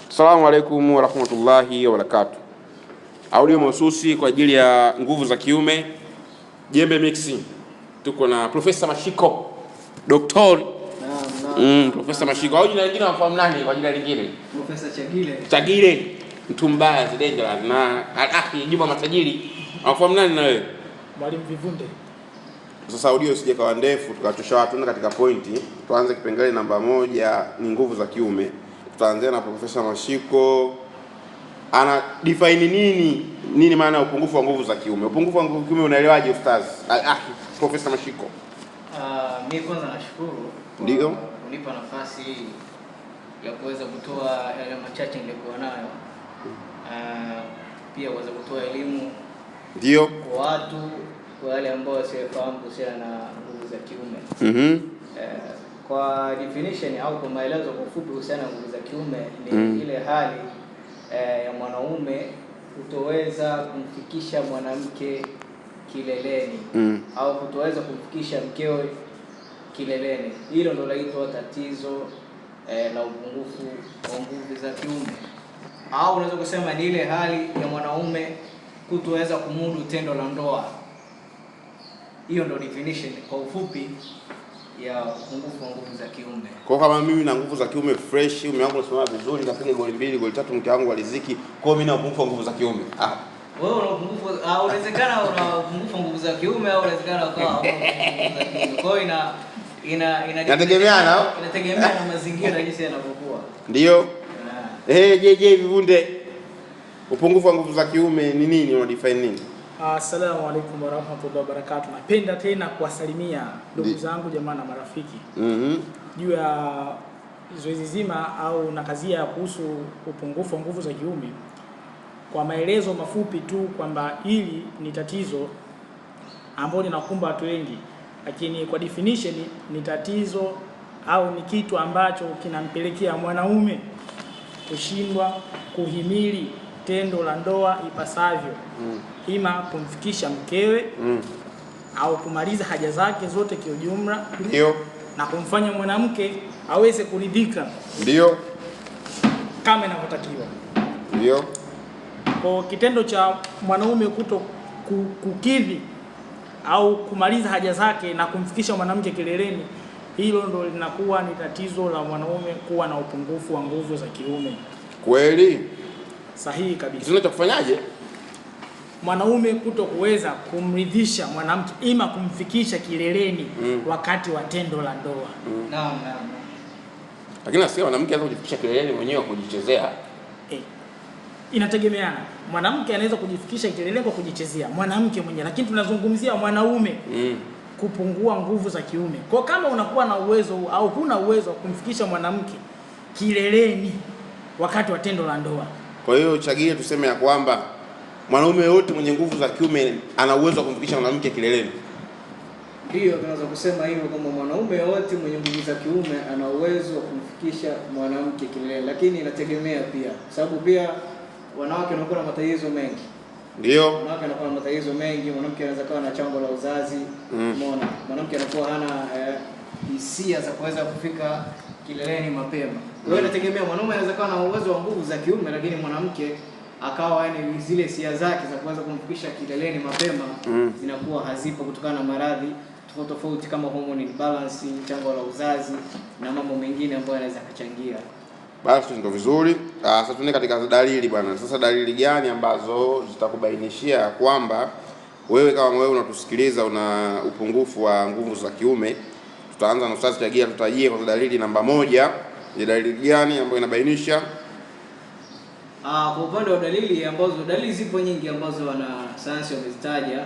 Assalamu alaikum warahmatullahi wabarakatuh. Audio mahususi kwa ajili ya nguvu za kiume, jembe mixing. Tuko na Profesa Mashiko, Daktari. Profesa Mashiko. Au jina lingine wafahamu nani kwa jina lingine? Profesa Chagile. Chagile, mtu mbaya Zidengela na Al-Akhi Juma Matajiri. Wafahamu nani na wewe? Mwalimu Vivunde. Sasa audio sije kawa ndefu, tukatosha watu katika pointi. Tuanze kipengele namba 1 ni nguvu za kiume. Tutaanzia na Profesa Mashiko. Ana define nini maana ya upungufu wa nguvu za kiume? Upungufu wa nguvu za kiume unaelewaje ustaz? Profesa Mashiko. Mimi kwanza nashukuru ndio kunipa nafasi ya kuweza kutoa yale machache nilikuwa nayo. Pia kuweza kutoa elimu ndio kwa watu, kwa wale ambao wasifahamu kuhusiana na nguvu za kiume. Kwa definition au kwa maelezo kwa ufupi kuhusiana na nguvu za kiume ni ile hali ya mwanaume kutoweza kumfikisha mwanamke kileleni au kutoweza kumfikisha mkewe kileleni. Hilo ndio laitwa tatizo la upungufu wa nguvu za kiume, au unaweza kusema ni ile hali ya mwanaume kutoweza kumudu tendo la ndoa. Hiyo ndio definition kwa ufupi ya upungufu wa nguvu za kiume. Kwa kama mimi na nguvu za kiume fresh, mume wangu anasimama vizuri, kapiga goli 2, goli 3, mke wangu aliziki, kwa mimi na upungufu wa nguvu za kiume. Wewe una upungufu, unawezekana una upungufu wa nguvu za kiume au unawezekana ukawa nguvu za kiume. Kwa hiyo inategemeana na mazingira jinsi yanavyokuwa. Ndio. Je, Vivunde, upungufu wa nguvu za kiume ni nini? Una define nini? Assalamu alaikum warahmatullahi wabarakatuh. Napenda tena kuwasalimia ndugu zangu, jamaa na marafiki. Juu ya zoezi zima au nakazia kuhusu upungufu wa nguvu za kiume. Kwa maelezo mafupi tu kwamba hili ni tatizo ambalo linakumba watu wengi, lakini kwa definition ni tatizo au ni kitu ambacho kinampelekea mwanaume kushindwa kuhimili tendo la ndoa ipasavyo. Ima kumfikisha mkewe au kumaliza haja zake zote kwa ujumla, ndio, na kumfanya mwanamke aweze kuridhika, ndio, kama inavyotakiwa. Ndio. Kwa kitendo cha mwanaume kuto kukidhi au kumaliza haja zake na kumfikisha mwanamke kileleni, hilo ndo linakuwa ni tatizo la mwanaume kuwa na upungufu wa nguvu za kiume. Kweli? Sahihi kabisa. Tunataka kufanyaje? Mwanaume kuto kuweza kumridhisha mwanamke, ima kumfikisha kileleni wakati wa tendo la ndoa. Naam. Lakini nasikia mwanamke anaweza kujifikisha kileleni mwenyewe kwa kujichezea. Inategemeana. Mwanamke anaweza kujifikisha kileleni kwa kujichezea, mwanamke mwenyewe, lakini tunazungumzia mwanaume kupungua nguvu za kiume. Kwa kama unakuwa na uwezo au huna uwezo wa kumfikisha mwanamke kileleni wakati wa tendo la ndoa. Kwa hiyo Chagile, tuseme ya kwamba mwanaume yote mwenye nguvu za kiume ana uwezo wa kumfikisha mwanamke kileleni. Ndio, tunaweza kusema hivyo kwamba mwanaume yote mwenye nguvu za kiume ana uwezo wa kumfikisha mwanamke kileleni, lakini inategemea pia, sababu pia wanawake wanakuwa na matatizo mengi. Ndio. Wanawake wanakuwa na matatizo mengi. Mwanamke anaweza kuwa na chango la uzazi, umeona. Mwanamke anakuwa hana hisia za kuweza kufika kileleni mapema. Kwa hiyo inategemea, mwanaume anaweza kuwa na uwezo wa nguvu za kiume, lakini mwanamke akawa yani zile hisia zake za kuweza kumfikisha kileleni mapema zinakuwa hazipo kutokana na maradhi tofauti kama hormone imbalance, chango la uzazi na mambo mengine ambayo yanaweza kuchangia. Basi ndio vizuri. Sasa tuende katika dalili bwana. Sasa dalili gani ambazo zitakubainishia kwamba wewe kama wewe unatusikiliza una upungufu wa nguvu za kiume? Tutaanza na Ustaz Chagile, tutajie kwa dalili namba 1. Ni dalili gani ambayo inabainisha? Kwa upande wa dalili zipo nyingi ambazo wana sayansi wamezitaja.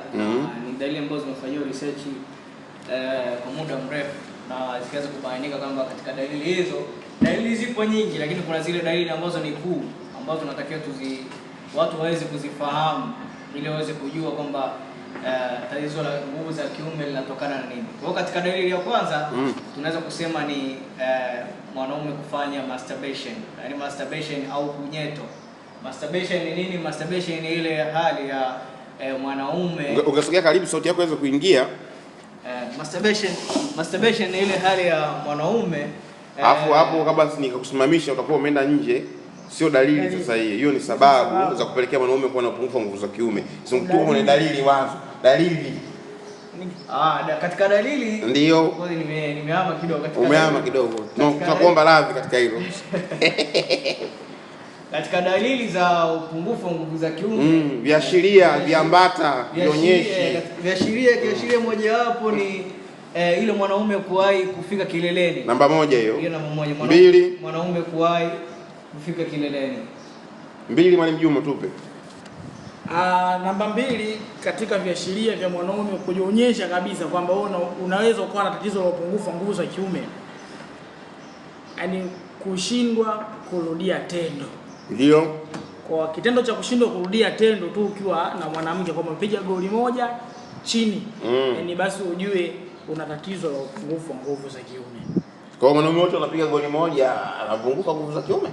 Ni dalili ambazo zimefanywa research kwa muda mrefu na zikaweza kubainika kwamba katika dalili zipo nyingi, lakini kuna zile dalili ambazo ni kuu ambazo tunatakiwa watu waweze kuzifahamu ili waweze kujua kwamba tatizo la nguvu za kiume linatokana na nini. Kwa katika dalili ya kwanza tunaweza kusema ni mwanaume kufanya masturbation, yani masturbation au kunyeto. Masturbation ni nini? Masturbation ni ile hali ya mwanaume. Ungesogea karibu sauti yako iweze kuingia. Masturbation ni ile hali ya mwanaume Alafu hapo kabla nikakusimamisha utakuwa umeenda nje, sio dalili sasa hiyo ni sababu za kupelekea mwanaume kuwa na upungufu wa nguvu za kiume. Sio mtu mwenye dalili wazo. Dalili. Katika dalili ndio. Nimehama kidogo katika. Umehama kidogo. Tunakuomba radhi katika hilo. Katika dalili za upungufu wa nguvu za kiume, viashiria, viambata, vionyeshi. Viashiria moja wapo ni ile mwanaume kuwahi kufika kileleni. Namba moja hiyo. Hiyo namba moja. Mbili, mwanaume kuwahi kufika kileleni. Mbili, Mwalimu Juma tupe. Namba 2 katika viashiria vya mwanaume kujionyesha kabisa kwamba unaweza ukawa na tatizo la upungufu wa nguvu za kiume, yaani kushindwa kurudia tendo. Ndio. Kwa kitendo cha kushindwa kurudia tendo tu ukiwa na mwanamke, kwa mpiga goli moja chini, yaani basi ujue una tatizo la upungufu wa nguvu za kiume. Kwa mwanaume wote anapiga goli moja anapunguka nguvu za kiume?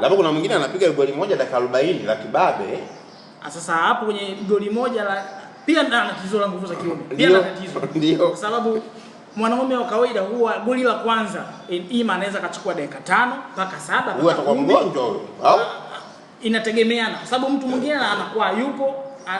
Labda kuna mwingine anapiga goli moja dakika 40 la kibabe. Sasa hapo kwenye goli moja pia ana tatizo la nguvu za kiume. Pia ana tatizo. Ndio. Kwa sababu mwanaume wa kawaida huwa goli la kwanza ima anaweza kachukua dakika 5 mpaka 7. Huwa atakuwa mgonjwa huyo. Au inategemeana, kwa sababu mtu mwingine anakuwa yupo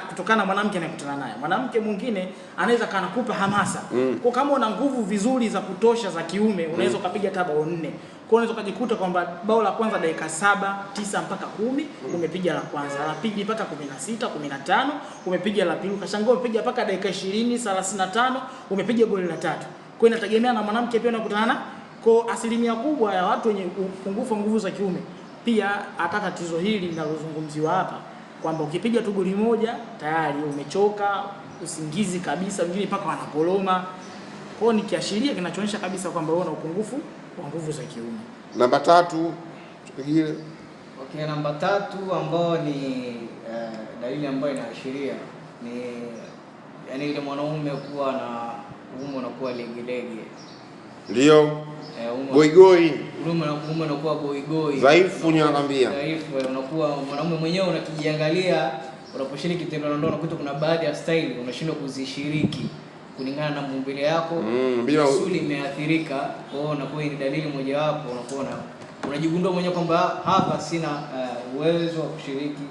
kutokana na mwanamke anayekutana naye. Mwanamke mwingine anaweza kanakupa hamasa. Kwa kama una nguvu vizuri za kutosha za kiume, unaweza ukapiga hata bao 4. Kwa unaweza kujikuta kwamba bao la kwanza dakika 7, 9 mpaka 10 umepiga la kwanza, la pili mpaka 16, 15 umepiga la pili, ukashangaa umepiga mpaka dakika 20, 35 umepiga goli la tatu. Kwa inategemea na mwanamke pia unakutana na. Kwa asilimia kubwa ya watu wenye upungufu wa nguvu za kiume pia hata tatizo hili linalozungumziwa hapa kwamba ukipiga tu goli moja tayari umechoka, usingizi kabisa, wengine mpaka wanapoloma. Kwa ni kiashiria kinachoonyesha kabisa kwamba wewe una upungufu wa nguvu za kiume. Namba 3 tupigile. Okay, namba 3 ambao ni dalili ambayo inaashiria ni yani ile mwanaume kuwa na uume unakuwa legelege. Ndio. Goigoi. Uume unakuwa goigoi. Dhaifu nakwambia. Dhaifu, unakuwa mwanaume mwenyewe unakijiangalia unaposhiriki tendo la ndoa, unakuta kuna baadhi ya style unashindwa kuzishiriki kulingana na maumbile yako. Misuli imeathirika. Kwa hiyo unakuwa ni dalili moja wapo, unakuwa unajigundua mwenyewe kwamba hapa sina uwezo wa kushiriki,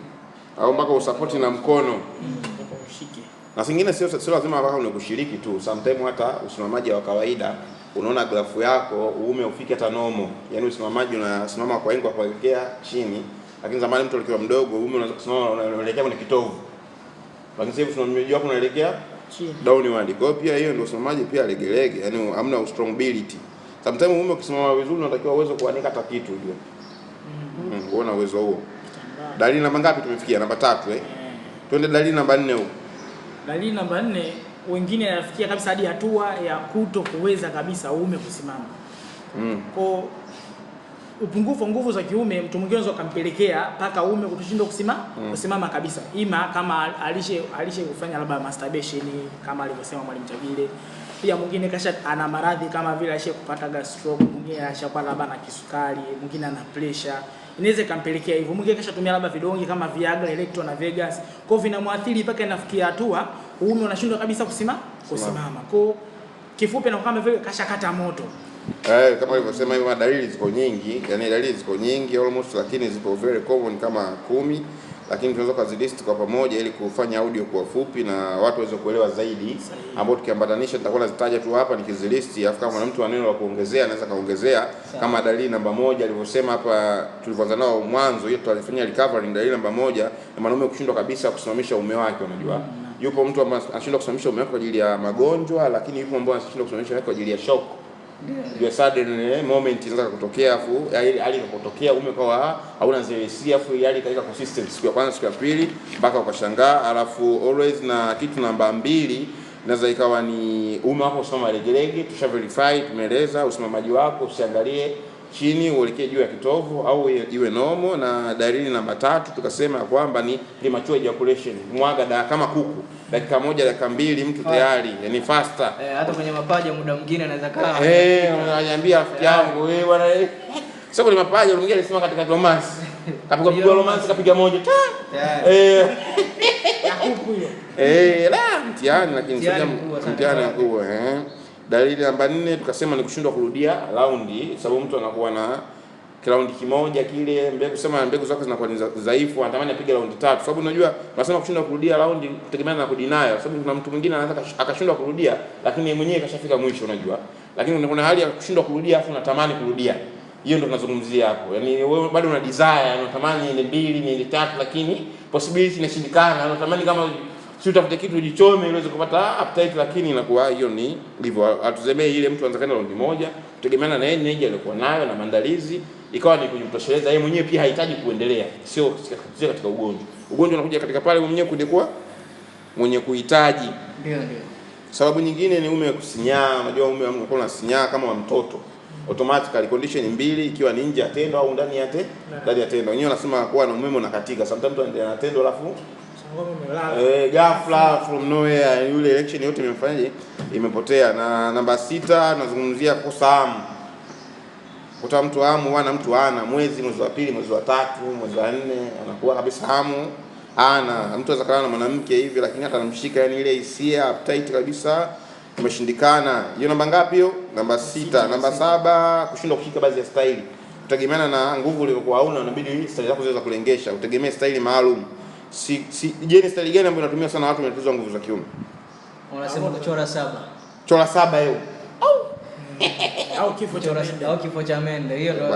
au mpaka usapoti na mkono mpaka ushike. Na singine sio lazima mpaka unakushiriki tu, sometimes hata usimamaji wa kawaida unaona grafu yako uume ufike hata normal, yani usimamaji unasimama kwa engo kuelekea chini, lakini zamani mtu alikuwa mdogo uume unaweza kusimama unaelekea kwenye kitovu, lakini sasa hivi usimamaji wako unaelekea downward. Kwa hiyo pia hiyo ndio usimamaji pia legelege, yani hamna strongability. Sometimes uume ukisimama vizuri unatakiwa uwezo kuanika hata kitu ujue. Uona uwezo huo. Dalili namba ngapi tumefikia? Namba 3 Twende dalili namba 4 huko. Dalili namba 4, wengine wanafikia kabisa hadi hatua ya kuto kuweza kabisa uume kusimama. Kwa upungufu wa nguvu za kiume mtu mwingine anaweza kumpelekea mpaka uume kutoshindwa kusimama kabisa. Ima kama alishe kufanya labda masturbation kama alivyosema Mwalimu Chagile. Pia mwingine kasha ana maradhi kama vile alishe kupata gastroc, mwingine ashakuwa labda na kisukari, mwingine ana pressure. Inaweza kampelekea hivyo. Mwingine kasha tumia labda vidonge kama Viagra, Electro na Vegas. Kwa hivyo vinamwathiri mpaka inafikia hatua uume unashindwa kabisa kusimama. Kwa kifupi na kama vile kasha kata moto. Kama alivyosema hiyo dalili ziko nyingi, yani dalili ziko nyingi almost, lakini ziko very common kama 10, lakini tunaweza kuzilist kwa pamoja ili kufanya audio kwa fupi na watu waweze kuelewa zaidi, ambao tukiambatanisha nitakuwa nazitaja tu hapa nikizilist, alafu kama mtu ana neno la kuongezea anaweza kaongezea. Kama dalili namba 1 alivyosema hapa tulivyoanza nao mwanzo, hiyo tulifanyia recovery. Dalili namba 1 ni mwanaume kushindwa kabisa kusimamisha uume wake. Unajua yupo mtu ambaye anashindwa kusimamisha uume wake kwa ajili ya magonjwa, lakini yupo ambaye anashindwa kusimamisha wake kwa ajili ya shock. Ndio sudden moment inaweza kutokea, afu hali inapotokea uume kwa hauna zile afu hali kaika consistency siku ya kwanza siku ya pili mpaka ukashangaa. Alafu always na kitu namba 2 inaweza ikawa ni uume wako usimama legelege. Tusha verify, tumeeleza usimamaji wako usiangalie chini uelekee juu ya kitovu au iwe normal. Na dalili namba 3 tukasema kwamba ni premature ejaculation, mwaga kama kuku dakika 1 dakika 2 mtu tayari, yani faster. Hata kwenye mapaja muda mwingine anaweza kaa ananiambia rafiki yangu bwana sio kwenye mapaja, mwingine alisema katika romance kapiga romance kapiga moja ya kuku hiyo la mtihani, lakini sio mtihani mkubwa. Dalili namba 4 tukasema ni kushindwa kurudia raundi, sababu mtu anakuwa na raundi kimoja kile, mbegu zake zinakuwa ni dhaifu, anatamani apige raundi 3, sababu unajua tunasema kushindwa kurudia raundi kutegemeana na kudinayo, sababu kuna mtu mwingine anaweza akashindwa kurudia lakini mwenyewe kashafika mwisho unajua, lakini kuna hali ya kushindwa kurudia afu unatamani kurudia. Hiyo ndio tunazungumzia hapo. Yaani wewe bado una desire, unatamani ni 2 ni 3 lakini possibility inashindikana. Unatamani kama si utafute kitu ujichome ili uweze kupata appetite, lakini inakuwa hiyo ni ndivyo. Atuzemee ile mtu anza kwenda raundi moja kutegemeana na yeye energy alikuwa nayo na maandalizi, ikawa ni kujitosheleza yeye mwenyewe, pia hahitaji kuendelea. Sio katika ugonjwa. Ugonjwa unakuja katika pale mwenyewe kulikuwa mwenye kuhitaji. Ndio. Sababu nyingine ni ume kusinyaa. Unajua ume unakuwa unasinyaa kama wa mtoto. Automatically condition mbili, ikiwa ni nje ya tendo au ndani ya tendo. Wenyewe wanasema kuwa na umeme unakatika. Sometimes mtu anaendelea na tendo alafu ghafla from nowhere yule election yote imemfanyaje, imepotea. Na namba 6 tunazungumzia kosa hamu. Kuta mtu hamu ana mtu ana mwezi wa pili, mwezi wa 3, mwezi wa 4 anakuwa kabisa hamu ana. Mtu anaweza kulala na mwanamke hivi lakini hata anamshika, yani ile hisia appetite kabisa umeshindikana. Hiyo namba ngapi hiyo? Namba 6. Namba 7 kushindwa kushika baadhi ya staili. Kutegemeana na nguvu uliyokuwa hauna, inabidi staili zako ziweze kulengesha. Utegemee staili maalum. Je, ni staili gani ambayo inatumia sana watu wenye tatizo la nguvu za kiume? Unasema kuchora 7. Chora 7 hiyo. Au kifo cha mende. Hiyo ndio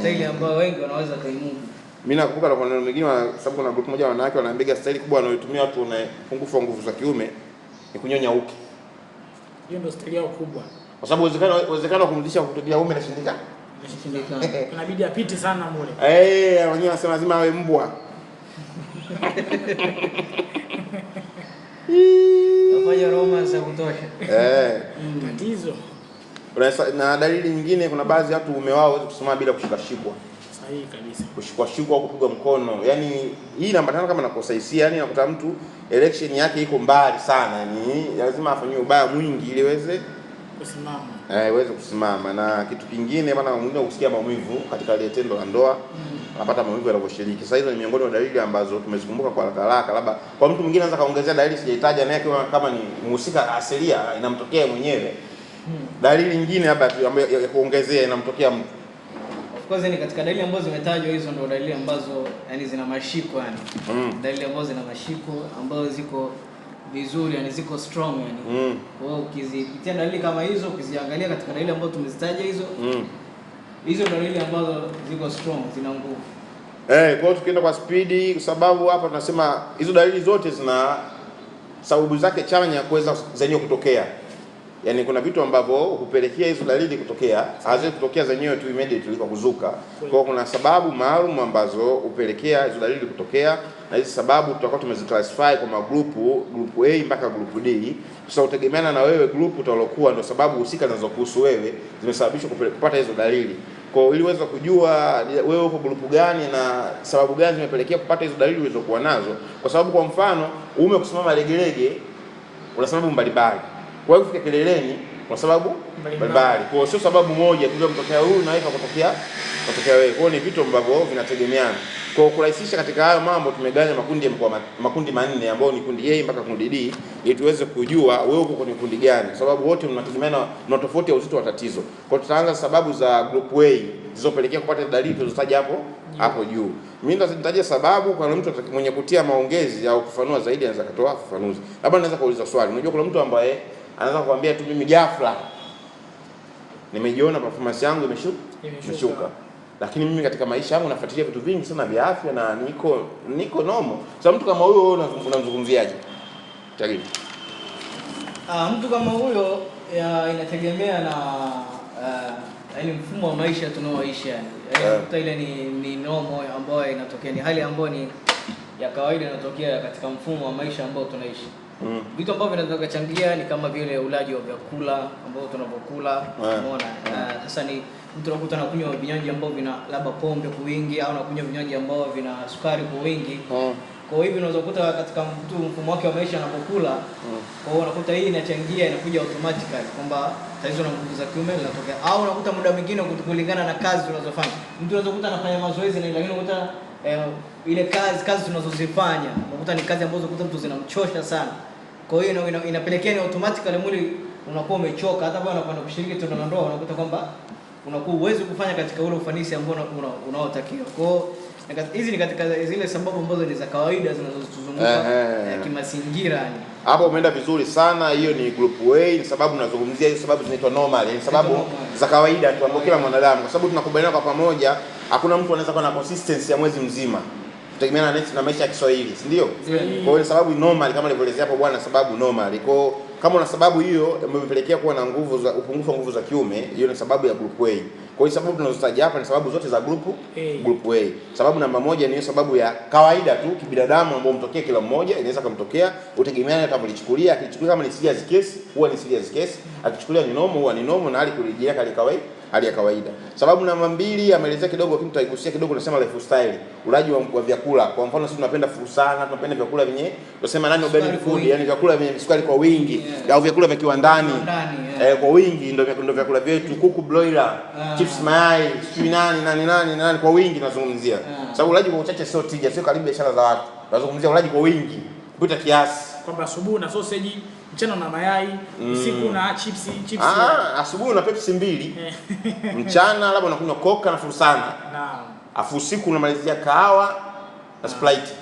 staili ambayo wengi wanaweza kaimudu. Mimi nakumbuka na kuna wengine sababu kuna group moja wanawake wanaambiga staili kubwa wanayotumia watu wana pungufu wa nguvu za kiume ni kunyonya uke. Hiyo ndio staili yao kubwa. Kwa sababu uwezekano wa kumrudisha kutokea ume inashindikana. Inabidi apite sana mule. Wenyewe wanasema lazima awe mbwa. Afanye romance ya kutosha. Tatizo. Na dalili nyingine, kuna baadhi ya watu ume wao hawezi kusimama bila kushikashikwa. Sahihi kabisa. Kushikwa au kupigwa mkono. Yaani hii inaambatana kama nakosa hisia, yani unakuta mtu election yake iko mbali sana, yani lazima afanywe ubaya mwingi ili iweze kusimama. Iweze kusimama. Na kitu kingine bana, mwingine kusikia maumivu katika ile tendo la ndoa. Anapata maumivu yanaposhiriki. Sasa hizo ni miongoni mwa dalili ambazo tumezikumbuka kwa haraka. Labda kwa mtu mwingine anaweza kaongezea dalili sijahitaja, naye kama ni mhusika asilia inamtokea mwenyewe. Dalili nyingine hapa ambayo ya kuongezea inamtokea mtu. Of course ni katika dalili ambazo zimetajwa, hizo ndio dalili ambazo yani zina mashiko yani. Dalili ambazo zina mashiko ambazo ziko vizuri yani ziko strong yani. Kwa hiyo ukizipitia dalili kama hizo, ukiziangalia katika dalili ambazo tumezitaja hizo, hizo dalili ambazo ziko strong, zina nguvu. Kwa hiyo tukienda kwa speed, kwa sababu hapa tunasema hizo dalili zote zina sababu zake chanya kuweza zenyewe kutokea. Yaani kuna vitu ambavyo hupelekea hizo dalili kutokea, haziwezi kutokea zenyewe tu immediately kwa kuzuka. Kwa hiyo kuna sababu maalum ambazo hupelekea hizo dalili kutokea, na hizo sababu tutakuwa tumeziclassify kwa magrupu, group A mpaka group D. Sasa utegemeana na wewe group utalokuwa ndio sababu husika zinazokuhusu wewe zimesababishwa kupata hizo dalili. Kwa hiyo ili uweze kujua wewe uko group gani na sababu gani zimepelekea kupata hizo dalili ulizokuwa nazo. Kwa sababu kwa mfano, uume kusimama legelege una sababu mbalimbali. Kwa hiyo kufika kileleni kwa sababu mbalimbali. Kwa hiyo sio sababu moja tu kutokea huyu na hivyo kutokea wewe. Kwa hiyo ni vitu ambavyo vinategemeana. Kwa hiyo kurahisisha katika hayo mambo tumegawanya makundi manne ambayo ni kundi A mpaka kundi D ili tuweze kujua wewe uko kwenye kundi gani, kwa sababu wote mnategemeana na tofauti ya uzito wa tatizo. Kwa hiyo tutaanza sababu za group A zilizopelekea kupata dalili tulizotaja hapo juu. Mimi nitaje sababu kwa mtu mwenye kutia maongezi au kufanua zaidi anaweza kutoa ufafanuzi. Labda naweza kuuliza swali. Unajua kuna mtu ambaye anaweza kukuambia tu mimi ghafla nimejiona performance yangu imeshuka. Lakini mimi katika maisha yangu nafuatilia vitu vingi sana vya afya na niko normal. Sasa mtu kama huyo unamzungumziaje? Tagini. Mtu kama huyo inategemea na yani mfumo wa maisha tunaoishi yani. Ile ni normal ambayo inatokea, ni hali ambayo ni ya kawaida inatokea katika mfumo wa maisha ambao tunaishi. Vitu ambavyo vinaweza kuchangia ni kama vile ulaji wa vyakula ambao tunapokula, umeona. Sasa ni mtu anakuta anakunywa vinywaji ambao vina labda pombe kwa wingi au anakunywa vinywaji ambao vina sukari kwa wingi. Kwa hivyo unaweza kukuta katika mtu mfumo wake wa maisha anapokula, kwa hiyo unakuta hii inachangia, inakuja automatically kwamba tatizo la nguvu za kiume linatokea. Au unakuta muda mwingine kulingana na kazi tunazofanya. Mtu anaweza kukuta anafanya mazoezi lakini unakuta ile kazi tunazozifanya unakuta ni kazi ambazo unakuta mtu zinamchosha sana. Kwa hiyo inapelekea ni automatically mwili unakuwa umechoka, hata bwana unakwenda kushiriki tendo la ndoa unakuta kwamba unakuwa uwezi kufanya katika ule ufanisi ambao unaotakiwa. Kwa hiyo hizi ni katika zile sababu ambazo ni za kawaida zinazotuzunguka kimazingira yani. Hapo umeenda vizuri sana. Hiyo ni group A, ni sababu nazungumzia hizo sababu zinaitwa normal, yani sababu za kawaida tu ambapo kila mwanadamu, kwa sababu tunakubaliana kwa pamoja, hakuna mtu anaweza kuwa na consistency ya mwezi mzima kutegemeana na maisha ya Kiswahili, si ndio? Kwa hiyo sababu normal kama nilivyoelezea hapo bwana, sababu normal. Kwa kama una sababu hiyo imepelekea kuwa na nguvu za upungufu wa nguvu za kiume, hiyo ni sababu ya group A. Kwa hiyo sababu tunazotaja hapa ni sababu zote za group A. Sababu namba moja ni sababu ya kawaida tu kibinadamu ambayo mtokea kila mmoja, inaweza kumtokea, utegemeana kama ulichukulia. Akichukulia kama ni serious case huwa ni serious case, akichukulia ni normal huwa ni normal, na hali kurejea hali ya kawaida. Sababu namba mbili ameelezea kidogo, lakini tutaigusia kidogo, tunasema lifestyle, ulaji wa vyakula. Kwa mfano sisi tunapenda sana, tunapenda vyakula vyenye tunasema nani organic food, yani vyakula vyenye sukari kwa wingi, au vyakula vya kiwandani kwa wingi, ndio vyakula vyetu. Kuku broiler, chips mayai, nani kwa wingi tunazungumzia. Sababu ulaji kwa uchache sio tija, sio karibu biashara za watu. Tunazungumzia ulaji kwa wingi kupita kiasi, kwamba asubuhi na sausage, mchana na mayai, usiku na chips. Asubuhi una Pepsi 2, mchana labda unakunywa Coca na Furusana. Naam. Afu usiku unamalizia kahawa na Sprite.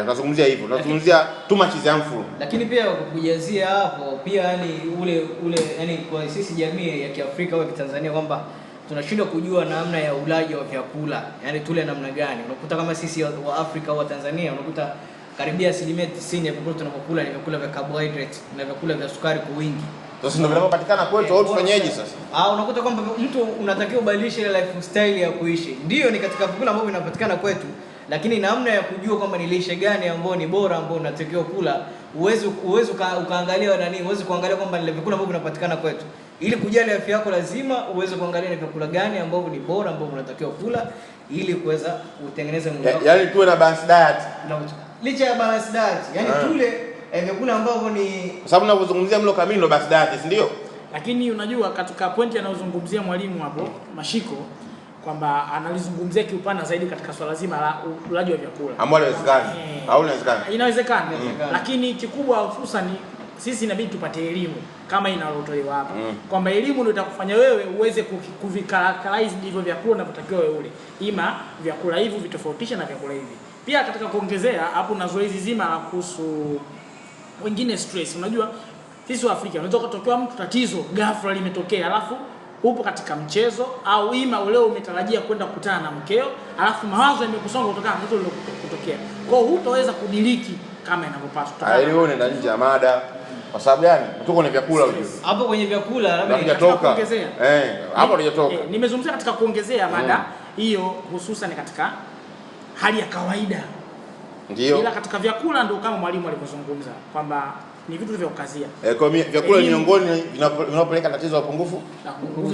Tunazungumzia hivyo. Tunazungumzia too much is harmful. Lakini pia kujazia hapo pia yani ule yani kwa sisi jamii ya Kiafrika au Kitanzania kwamba tunashindwa kujua namna ya ulaji wa vyakula. Yani tule namna gani? Unakuta kama sisi wa Afrika au wa Tanzania unakuta karibia 90% ya vyakula tunapokula ni vyakula vya carbohydrate na vyakula vya sukari kwa wingi. Sasa ndio vinapatikana kwetu, au tufanyeje sasa? Unakuta kwamba mtu unatakiwa ubadilishe ile lifestyle ya kuishi. Ndio ni katika vyakula ambavyo vinapatikana kwetu, lakini namna ya kujua kwamba ni lishe gani ambayo ni bora ambayo unatakiwa kula, uwezo ukaangalia uwezo kuangalia kwamba ni vyakula ambavyo vinapatikana kwetu. Ili kujali afya yako lazima uweze kuangalia ni vyakula gani ambavyo ni bora ambavyo unatakiwa kula ili kuweza kutengeneza mwili wako. Yaani tuwe na balance diet. Licha ya balance diet, yani tule vyakula ambavyo ni, kwa sababu ninapozungumzia mlo kamili ndo balance diet, si ndio? Lakini unajua katika pointi anayozungumzia mwalimu hapo Mashiko kwamba analizungumzia kiupana zaidi katika swala zima la ulaji wa vyakula. Ambalo inawezekana au inawezekana? Inawezekana. Lakini kikubwa hususan sisi inabidi tupate elimu kama inalotolewa hapa. Kwamba elimu ndio itakufanya wewe uweze kuvikarize hivyo vyakula unavyotakiwa wewe ule. Ima vyakula hivi vitofautisha na vyakula hivi. Pia katika kuongezea hapo na zoezi zima la kuhusu wengine stress. Unajua sisi wa Afrika unaweza kutokea mtu tatizo ghafla limetokea, alafu upo katika mchezo au ima leo umetarajia kwenda kukutana na mkeo, alafu mawazo yamekusonga kutokana na tatizo lililotokea. Kwa hiyo hutaweza kudiriki kama inavyopaswa. Ile wewe unaenda nje ya mada. Kwa sababu gani? Tuko kwenye vyakula ujue. Hapo kwenye vyakula labda nitatoka. Hapo hujatoka. Nimezungumzia katika kuongezea mada hiyo hususan katika hali ya kawaida. Ndio. Ila katika vyakula ndio kama mwalimu alivyozungumza kwamba ni vitu vya ukazia. Kwa vyakula ni miongoni vinapeleka tatizo la upungufu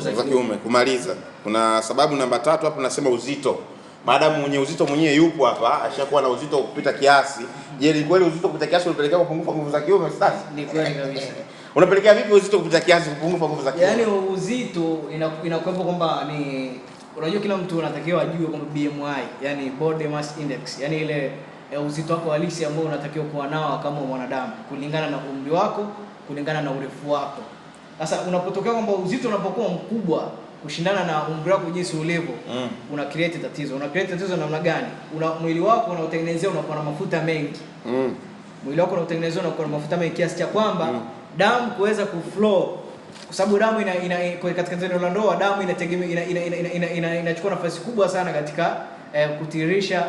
za kiume. Kumaliza. Kuna sababu namba 3 hapo nasema uzito. Maadamu mwenye uzito mwenyewe yupo hapa, ashakuwa na uzito kupita kiasi. Je, ni kweli uzito kupita kiasi unapelekea upungufu wa nguvu za kiume sasa? Ni kweli kabisa. Unapelekea vipi uzito kupita kiasi upungufu wa nguvu za kiume? Yaani uzito inakuwepo kwamba ni, unajua kila mtu anatakiwa ajue kwamba BMI, yani body mass index, yani ile uzito wako halisi ambao unatakiwa kuwa nao kama mwanadamu kulingana na umri wako, kulingana na urefu wako. Sasa unapotokea kwamba uzito unapokuwa mkubwa kushindana na umri wako jinsi ulivyo, una create tatizo. Una create tatizo namna gani? Mwili wako unaotengenezea unakuwa na mafuta mengi. Mwili wako unaotengenezea unakuwa na mafuta mengi kiasi cha kwamba damu kuweza kuflow, kwa sababu damu katika tendo la ndoa damu inachukua nafasi kubwa sana katika kutiririsha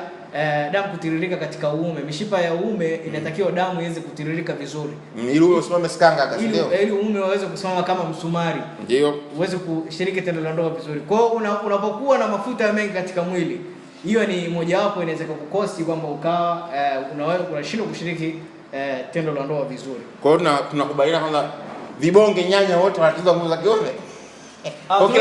damu kutiririka katika uume. Mishipa ya uume inatakiwa damu iweze kutiririka vizuri. Ili usimame skanga kasi ndio. Ili uume waweze kusimama kama msumari. Ndio. Uweze kushiriki tendo la ndoa vizuri. Kwa hiyo unapokuwa na mafuta mengi katika mwili, hiyo ni mojawapo inaweza kukukosti kwamba ukawa unashindwa kushiriki tendo la ndoa vizuri. Kwa hiyo tunakubaliana kwamba vibonge nyanya wote wanatatiza nguvu za kiume. Kwa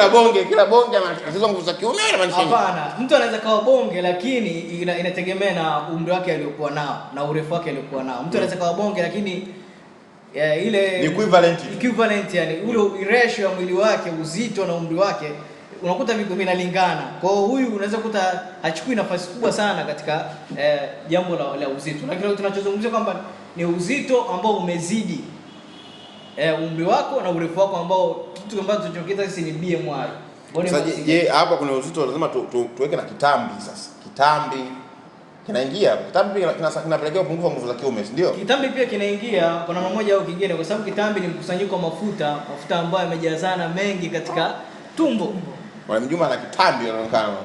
kila bonge anatatiza nguvu za kiume na maanisha nini? Hapana, mtu anaweza kawa bonge lakini inategemea na umri wake aliokuwa nao na urefu wake aliokuwa nao. Mtu anaweza kawa bonge lakini ile ni equivalent yani ule ratio ya mwili wake, uzito na umri wake unakuta vinalingana. Kwa hiyo huyu unaweza kukuta hachukui nafasi kubwa sana katika jambo la uzito. Lakini tunachozungumzia kwamba ni uzito ambao umezidi umri wako na urefu wako, ambao kitu ambacho tunachokita sisi ni BMI. Sasa je, hapa kuna uzito lazima tuweke na kitambi sasa. Kitambi kinaingia. Kitambi kinapelekea upungufu wa nguvu za kiume, si ndio? Kitambi pia kinaingia kwa namna moja au kingine, kwa sababu kitambi ni mkusanyiko wa mafuta ambayo yamejazana mengi katika tumbo. Mwalimu Juma ana kitambi anaonekana.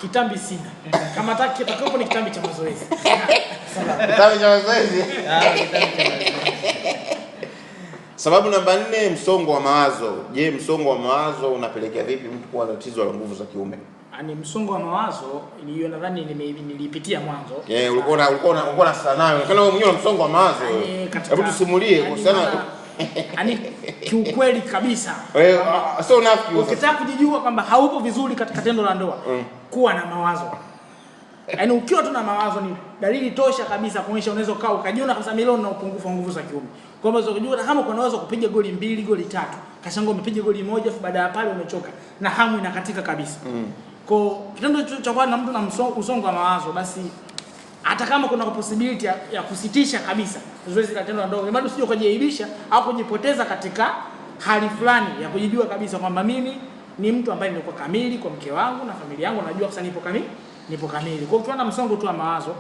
Kitambi sina. Kama kitakapo ni kitambi cha mazoezi. Kitambi cha mazoezi. Kitambi cha mazoezi. Sababu namba 4, msongo wa mawazo. Je, msongo wa mawazo unapelekea vipi mtu kuwa na tatizo la nguvu za kiume? Ani msongo wa mawazo hiyo nadhani nilipitia mwanzo. Ulikuwa na sana. Kana wewe mwenyewe una msongo wa mawazo. Hebu tusimulie kuhusiana yani kiukweli kabisa. Sio unafiki. Ukitaka kujijua kwamba haupo vizuri katika tendo la ndoa, kuwa na mawazo. Yaani ukiwa tu na mawazo ni dalili tosha kabisa kuonyesha unaweza kaa ukajiona kabisa milioni na upungufu wa nguvu za kiume. Kwa maana unajua kama unaweza kupiga goli 2, goli 3, kashango umepiga goli 1 baada ya pale umechoka na hamu inakatika kabisa. Kwa kitendo cha kwa na mtu na msongo wa mawazo, basi hata kama kuna possibility ya kusitisha kabisa zoezi la tendo la ndoa, bado usije kujiaibisha au kujipoteza katika hali fulani ya kujijua kabisa kwamba mimi ni mtu ambaye niko kamili kwa mke wangu na familia yangu, najua sasa nipo kamili. Kwa hiyo ukiwa na msongo tu wa mawazo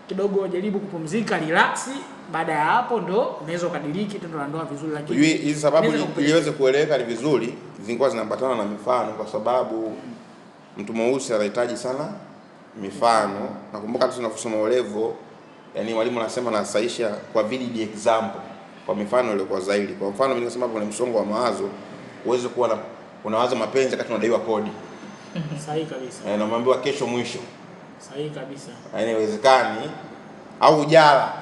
kidogo, jaribu kupumzika, relax. Baada ya hapo ndo unaweza kudiriki tendo la ndoa vizuri. Lakini hizi sababu iliweze kueleweka ni vizuri, zingekuwa zinaambatana na mifano, kwa sababu mtu mweusi anahitaji sana mifano. Nakumbuka tunasoma olevo, yani mwalimu anasema nasaisha kwa vivid example, kwa mifano ile kwa zaidi. Kwa mfano mimi nasema kuna msongo wa mawazo, uweze kuwa na unawaza mapenzi wakati unadaiwa kodi. Sahihi kabisa. Na unaambiwa kesho mwisho. Sahihi kabisa. Yaani haiwezekani, au ujala.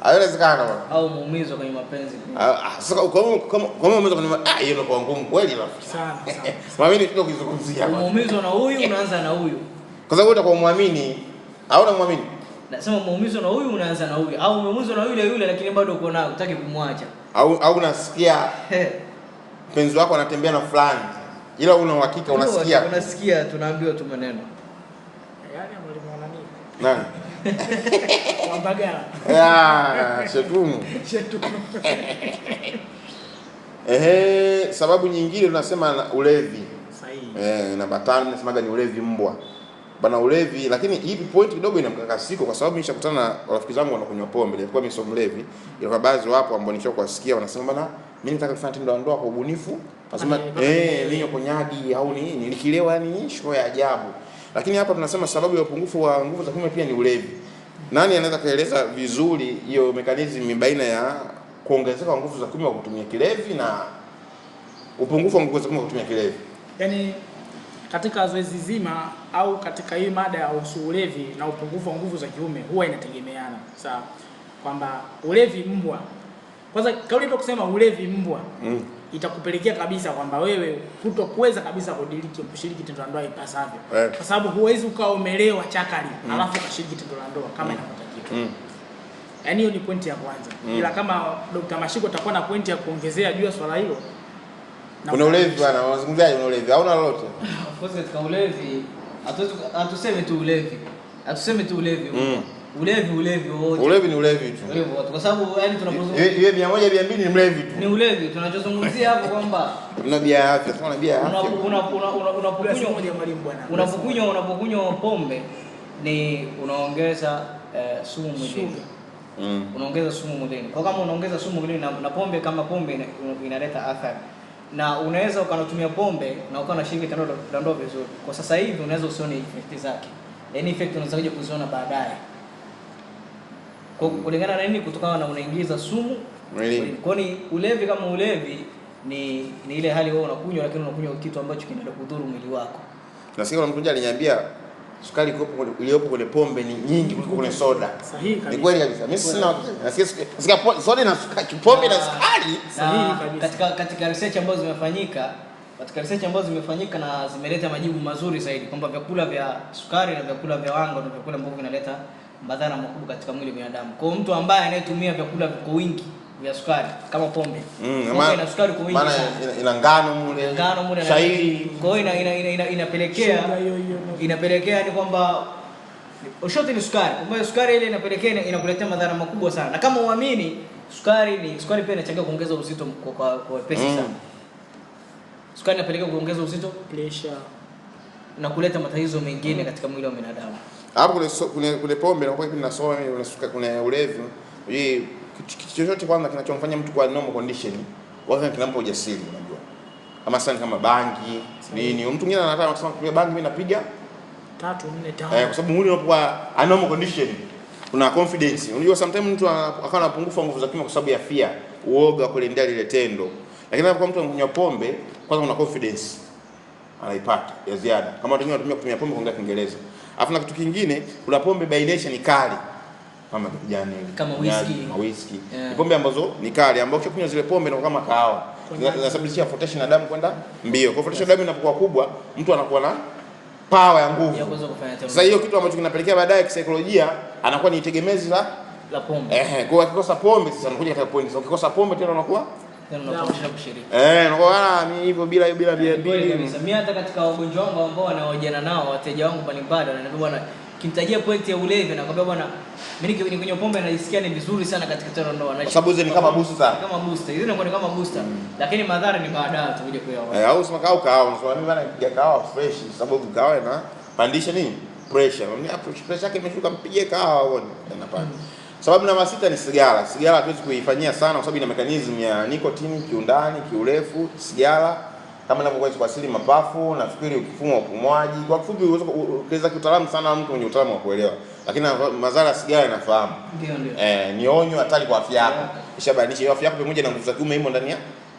Haiwezekani bwana. Au muumizo kwenye mapenzi. Sasa kama muumizo kwenye hiyo ndio kwa ngumu kweli rafiki. Sana. Mimi ndio kuzungumzia. Muumizo na huyu unaanza na huyu. Kwa sababu utakuwa muamini au unamwamini? Nasema muumizo na huyu unaanza na huyu, au muumizo na yule lakini bado uko naye unataka kumwacha. Au unasikia mpenzi wako anatembea na fulani, ila una uhakika unasikia tunaambiwa tu maneno. Yaani mwalimu ana nini? Nani? Wambagala. Shetumu. Sababu nyingine tunasema ulevi. Sahihi. Namba 5 tunasemaga ni ulevi mbwa. Bana ulevi, lakini hii point kidogo inamkakasiko, kwa sababu nishakutana na rafiki zangu wanakunywa pombe. Ilikuwa mimi sio mlevi. Ilikuwa baadhi wapo ambao nishakuwasikia wanasema bana mimi nataka kufanya tendo la ndoa kwa ubunifu. Nasema ninywe konyagi au nini, nikilewa yani show ya ajabu. Lakini hapa tunasema sababu ya upungufu wa nguvu za kiume pia ni ulevi. Nani anaweza kaeleza vizuri hiyo mechanism baina ya kuongezeka kwa nguvu za kiume kwa kutumia kilevi na upungufu wa nguvu za kiume kwa kutumia kilevi? Yaani katika zoezi zima au katika hii mada ya ulevi na upungufu wa nguvu za kiume huwa inategemeana. Sawa. Kwamba ulevi mbwa. Kwanza kauli ndio kusema ulevi mbwa. Itakupelekea kabisa kwamba wewe kutokuweza kabisa kushiriki tendo la ndoa ipasavyo. Kwa sababu huwezi ukawa umelewa chakali alafu ukashiriki tendo la ndoa kama inavyotakiwa. Yaani hiyo ni pointi ya kwanza. Ila kama Dr. Mashiko atakuwa na pointi ya kuongezea juu ya swala hilo. Kuna ulevi bwana, unazungumziaje ulevi? Hauna lolote? Of course katika ulevi hatuseme tu ulevi. Hatuseme tu ulevi. Ulevi wote. Ulevi ni ulevi tu. Ulevi wote. Kwa sababu yani tunapozungumzia yeye 100 200 ni mlevi tu. Ni ulevi. Tunachozungumzia hapo kwamba una bia ya afya, tuna bia ya afya. Unapokunywa pombe ni unaongeza sumu mwilini. Unaongeza sumu mwilini. Kwa kama unaongeza sumu mwilini na pombe, kama pombe inaleta athari. Na unaweza ukanatumia pombe na ukawa unashiriki tendo la ndoa vizuri. Kwa sasa hivi unaweza usione effect zake. Yaani effect unaweza kuja kuziona baadaye. Kwa kulingana na nini? Kutokana na unaingiza sumu mwilini. Kwa ni ulevi kama ulevi ni ile hali wewe unakunywa, lakini unakunywa kitu ambacho kinaenda kudhuru mwili wako. Nasikia kuna mtu mmoja aliniambia sukari iliyopo kwenye pombe ni nyingi kuliko kwenye soda. Sahihi kabisa. Ni kweli kabisa. Mimi sina nasikia soda na sukari, pombe na sukari. Sahihi kabisa. Katika research ambazo zimefanyika na zimeleta majibu mazuri zaidi kwamba vyakula vya sukari na vyakula vya wanga ndio vyakula ambavyo vinaleta madhara makubwa katika mwili wa binadamu. Kwa mtu ambaye anayetumia vyakula kwa wingi vya sukari kama pombe. Pombe ina sukari kwa wingi sana. Maana ina ngano mule. Shairi. Kwa hiyo inapelekea ni kwamba ushote ni sukari. Kwa hiyo sukari ile inapelekea inakuletea madhara makubwa sana. Na kama uamini Sukari pia inachangia kuongeza uzito kwa wepesi sana. Sukari inapelekea kuongeza uzito, pressure na kuleta matatizo mengine katika mwili wa binadamu. Hapo kule pombe na kwa kipindi nasoma mimi unasuka kuna ulevi. Hii kitu chochote kwanza kinachomfanya mtu kwa normal condition, wakati kinampa ujasiri unajua. Kama sana kama bangi, nini, mtu mwingine anataka kusema kupiga bangi mimi napiga 3 4 5. Kwa sababu mwili unapokuwa normal condition una confidence. Unajua sometimes mtu akawa na upungufu wa nguvu za kiume kwa sababu ya fear, uoga kuendea lile tendo. Lakini hapo mtu anakunywa pombe, kwanza una confidence anaipata ya ziada. Kama watu wengine wanatumia kutumia pombe kuongea Kiingereza. Alafu na kitu kingine, kuna pombe by nature ni kali. Kama kijani, kama whisky. Ni pombe ambazo ni kali, ambapo ukikunywa zile pombe na kama kahawa, zinasababisha flotation ya damu kwenda mbio. Kwa flotation ya damu inapokuwa kubwa, mtu anakuwa na power ya nguvu. Sasa hiyo kitu ambacho kinapelekea baadaye kisaikolojia anakuwa ni tegemezi la pombe. Kwa akikosa pombe sasa anakuja katika point. Ukikosa pombe tena unakuwa unakuwa kushiriki. Unakuwa mimi hivyo bila kabisa. Mimi hata katika wagonjwa wangu ambao wanaojana nao, wateja wangu mbalimbali wananiambia bwana, kimtajia point ya ulevi na nakwambia bwana, mimi nikinywa pombe najisikia ni vizuri sana katika tendo ndoa. Kwa sababu hizo ni kama booster. Kama booster. Hizo ni kama booster. Lakini madhara ni baadaye tutakuja kuyaona. Au sema kahawa, unasema mimi bana nipiga kahawa fresh sababu kahawa ina pandisha nini? Pressure. Pressure yake imeshuka, mpige kahawa uone inapanda. Sababu namba 6 ni sigara. Sigara hatuwezi kuifanyia sana kwa sababu ina mechanism ya nicotine kiundani, kiurefu. Sigara kama inavyokuwa kwa asili mapafu, nafikiri ukifumwa upumuaji. Kwa kifupi ukiweza kiutaalamu sana mtu mwenye utaalamu wa kuelewa. Lakini madhara ya sigara nafahamu. Ndio. Ni onyo hatari kwa afya yako. Ishabainisha hiyo afya yako pamoja na nguvu za kiume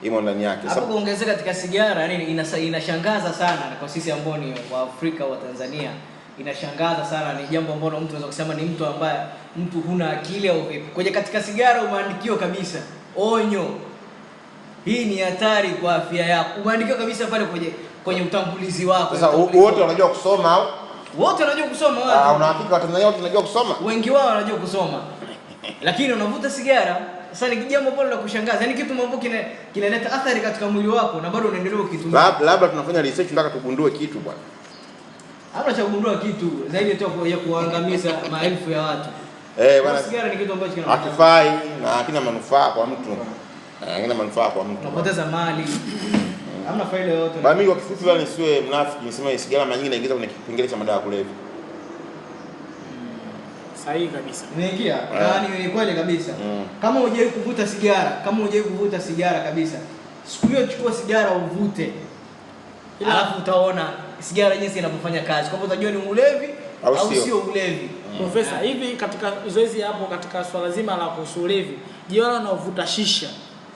imo ndani yake. Hapo kuongezeka katika sigara inashangaza sana kwa sisi ambao ni wa Afrika wa Tanzania. Inashangaza sana, ni jambo ambalo mtu anaweza kusema ni mtu ambaye mtu huna akili au vipi. Kwenye katika sigara umeandikiwa kabisa onyo, hii ni hatari kwa afya yako. Umeandikiwa kabisa pale kwenye utambulizi wako. Sasa wote wanajua kusoma au? Wote wanajua kusoma watu. Una hakika Watanzania wote wanajua kusoma? Wengi wao wanajua kusoma. Lakini unavuta sigara, sasa ni jambo pole la kushangaza. Yaani kitu mambo kinaleta athari katika mwili wako na bado unaendelea kukitumia. Labda tunafanya research mpaka tugundue kitu bwana. Hapa cha kugundua kitu zaidi tu ya kuangamiza maelfu ya watu. Bwana, sigara ni kitu ambacho hakifai na hakina manufaa kwa mtu. Hakina manufaa kwa mtu. Unapoteza mali. Hamna faida yoyote. Bwana, mimi kwa kifupi bwana nisiwe mnafiki, nisema sigara mara nyingi inaingiza kwenye kipengele cha madawa ya kulevya. Sahihi kabisa. Imeingia. Yaani ni kweli kabisa. Kama hujawahi kuvuta sigara, kabisa, siku hiyo chukua sigara uvute. Alafu utaona sigara jinsi inavyofanya kazi. Kwa hivyo utajua ni ulevi au sio ulevi. Profesa, hivi katika zoezi hapo katika swala zima la kuhusu ulevi, je, wale wanaovuta shisha